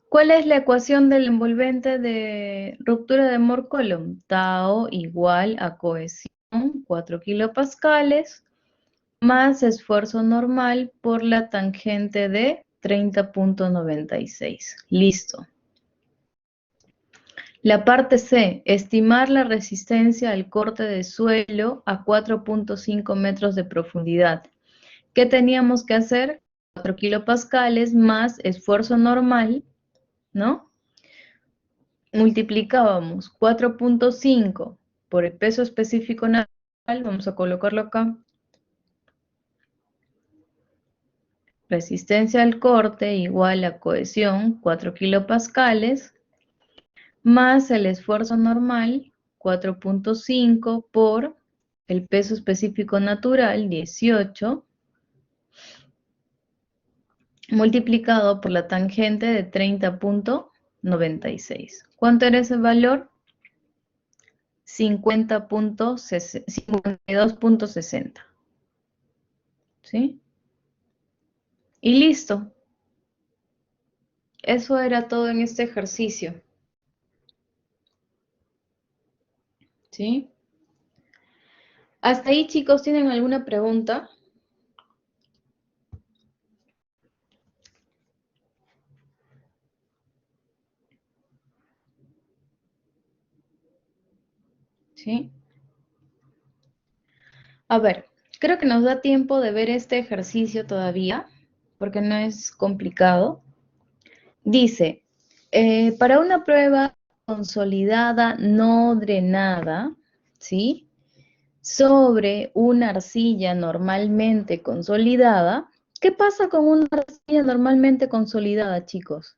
¿Cuál es la ecuación del envolvente de ruptura de Mohr-Coulomb? Tau igual a cohesión 4 kilopascales más esfuerzo normal por la tangente de 30.96. Listo. La parte C, estimar la resistencia al corte de suelo a 4.5 metros de profundidad. ¿Qué teníamos que hacer? 4 kilopascales más esfuerzo normal, ¿no? Multiplicábamos 4.5 por el peso específico natural, vamos a colocarlo acá. Resistencia al corte igual a cohesión, 4 kilopascales, más el esfuerzo normal, 4.5 por el peso específico natural, 18, multiplicado por la tangente de 30.96. ¿Cuánto era ese valor? 52.60. ¿Sí? Y listo. Eso era todo en este ejercicio. ¿Sí? Hasta ahí, chicos, ¿tienen alguna pregunta? ¿Sí? A ver, creo que nos da tiempo de ver este ejercicio todavía, porque no es complicado. Dice, para una prueba consolidada no drenada, ¿sí? Sobre una arcilla normalmente consolidada, ¿qué pasa con una arcilla normalmente consolidada, chicos?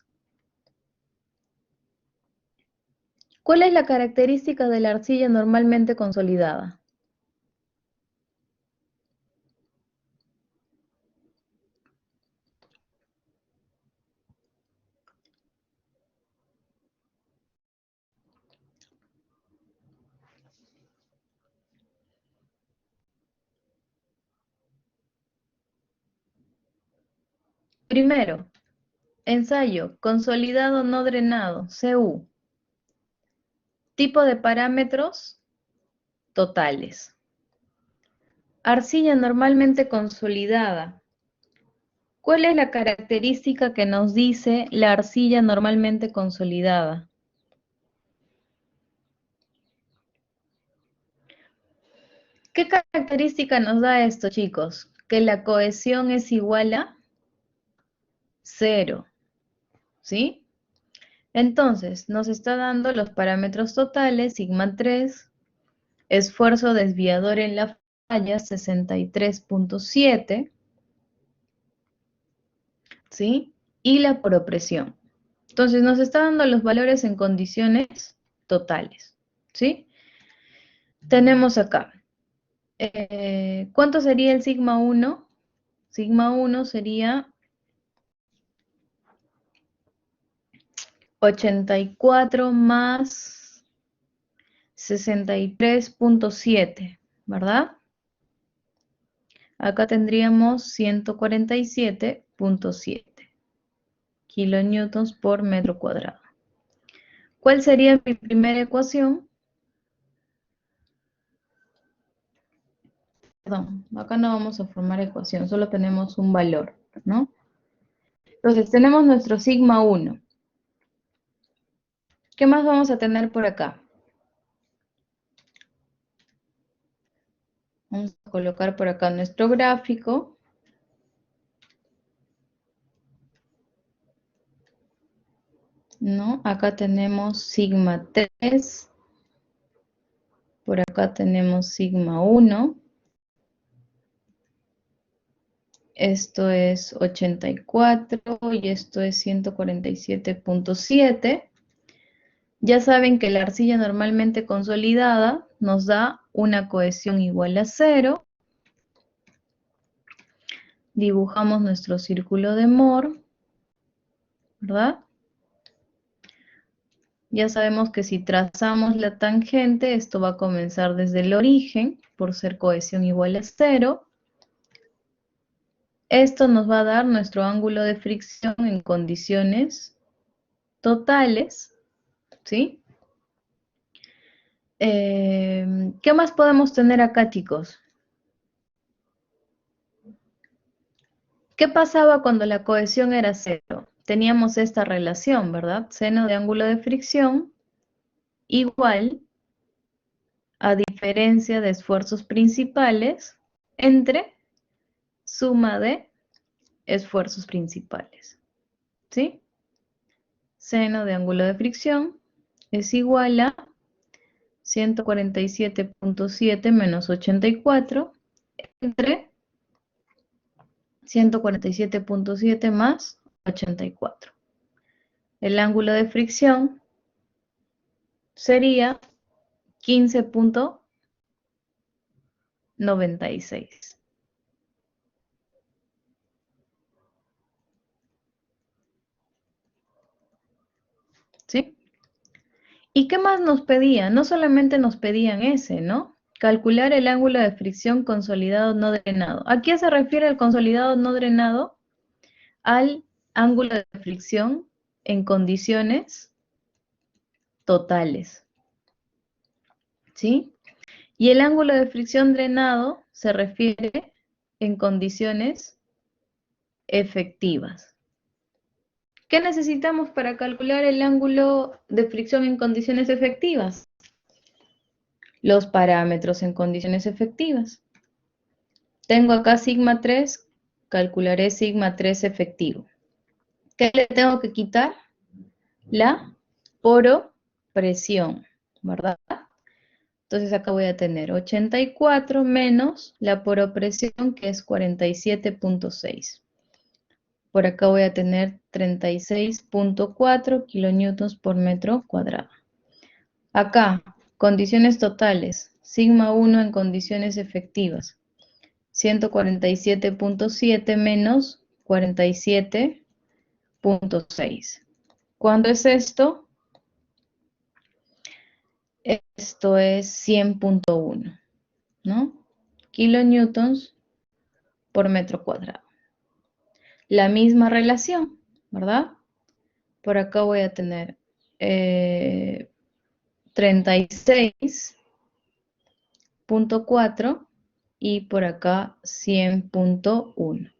¿Cuál es la característica de la arcilla normalmente consolidada? Primero, ensayo, consolidado no drenado, CU. Tipo de parámetros totales. Arcilla normalmente consolidada. ¿Cuál es la característica que nos dice la arcilla normalmente consolidada? ¿Qué característica nos da esto, chicos? Que la cohesión es igual a 0, ¿sí? Entonces, nos está dando los parámetros totales, sigma 3, esfuerzo desviador en la falla, 63.7, ¿sí? Y la poropresión. Entonces, nos está dando los valores en condiciones totales, ¿sí? Tenemos acá, ¿cuánto sería el sigma 1? Sigma 1 sería 84 más 63.7, ¿verdad? Acá tendríamos 147.7 kilonewtons por metro cuadrado. ¿Cuál sería mi primera ecuación? Perdón, acá no vamos a formar ecuación, solo tenemos un valor, ¿no? Entonces, tenemos nuestro sigma 1. ¿Qué más vamos a tener por acá? Vamos a colocar por acá nuestro gráfico. ¿No? Acá tenemos sigma 3. Por acá tenemos sigma 1. Esto es 84 y esto es 147.7. Ya saben que la arcilla normalmente consolidada nos da una cohesión igual a 0. Dibujamos nuestro círculo de Moore, ¿verdad? Ya sabemos que si trazamos la tangente, esto va a comenzar desde el origen, por ser cohesión igual a 0. Esto nos va a dar nuestro ángulo de fricción en condiciones totales, ¿sí? ¿Qué más podemos tener acá, chicos? ¿Qué pasaba cuando la cohesión era 0? Teníamos esta relación, ¿verdad? Seno de ángulo de fricción igual a diferencia de esfuerzos principales entre suma de esfuerzos principales, ¿sí? Seno de ángulo de fricción es igual a 147.7 menos 84 entre 147.7 más 84. El ángulo de fricción sería 15.96. ¿Sí? ¿Y qué más nos pedían? No solamente nos pedían ese, ¿no? Calcular el ángulo de fricción consolidado no drenado. ¿A qué se refiere el consolidado no drenado? Al ángulo de fricción en condiciones totales. ¿Sí? Y el ángulo de fricción drenado se refiere en condiciones efectivas. ¿Qué necesitamos para calcular el ángulo de fricción en condiciones efectivas? Los parámetros en condiciones efectivas. Tengo acá sigma 3, calcularé sigma 3 efectivo. ¿Qué le tengo que quitar? La poropresión, ¿verdad? Entonces acá voy a tener 84 menos la poropresión, que es 47.6. Por acá voy a tener 36.4 kilonewtons por metro cuadrado. Acá, condiciones totales, sigma 1 en condiciones efectivas, 147.7 menos 47.6. ¿Cuánto es esto? Esto es 100.1, ¿no? Kilonewtons por metro cuadrado. La misma relación, ¿verdad? Por acá voy a tener 36.4 y por acá 100.1,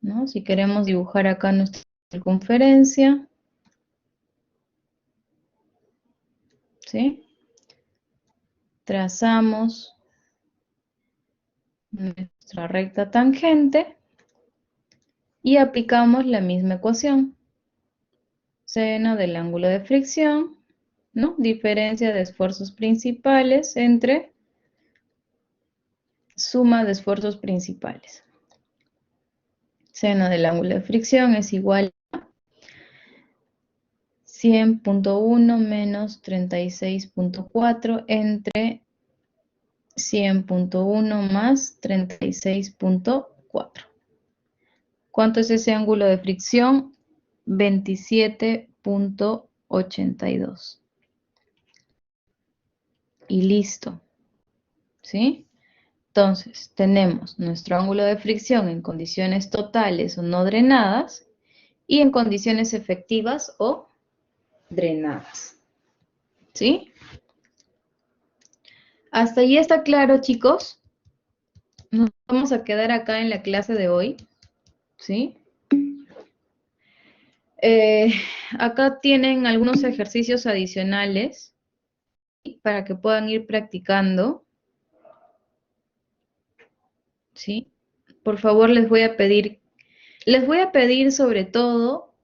¿no? Si queremos dibujar acá nuestra circunferencia, ¿sí? Trazamos nuestra recta tangente y aplicamos la misma ecuación. Seno del ángulo de fricción, ¿no? Diferencia de esfuerzos principales entre suma de esfuerzos principales. Seno del ángulo de fricción es igual a 100.1 menos 36.4 entre 100.1 más 36.4. ¿Cuánto es ese ángulo de fricción? 27.82. Y listo. ¿Sí? Entonces, tenemos nuestro ángulo de fricción en condiciones totales o no drenadas y en condiciones efectivas o drenadas. ¿Sí? ¿Hasta ahí está claro, chicos? Nos vamos a quedar acá en la clase de hoy. ¿Sí? Acá tienen algunos ejercicios adicionales para que puedan ir practicando. ¿Sí? Por favor, les voy a pedir sobre todo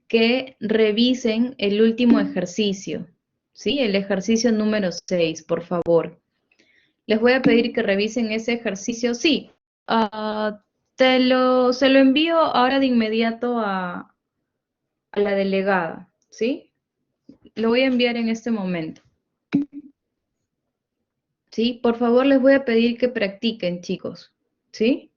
que revisen el último ejercicio, ¿sí? El ejercicio número 6, por favor. Les voy a pedir que revisen ese ejercicio. Sí, se lo envío ahora de inmediato a la delegada, ¿sí? Lo voy a enviar en este momento. ¿sí? Por favor, les voy a pedir que practiquen, chicos, ¿sí?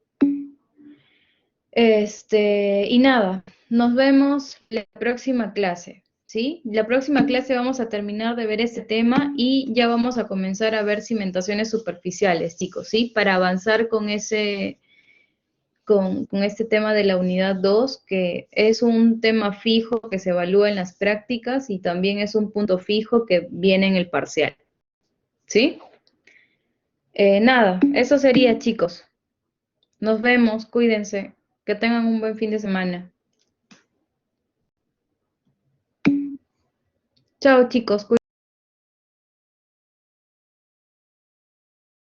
Y nada, nos vemos la próxima clase, ¿sí? La próxima clase vamos a terminar de ver este tema y ya vamos a comenzar a ver cimentaciones superficiales, chicos, ¿sí? Para avanzar con con este tema de la unidad 2, que es un tema fijo que se evalúa en las prácticas y también es un punto fijo que viene en el parcial, ¿sí? Nada, eso sería, chicos. Nos vemos, cuídense, que tengan un buen fin de semana. Chao, chicos.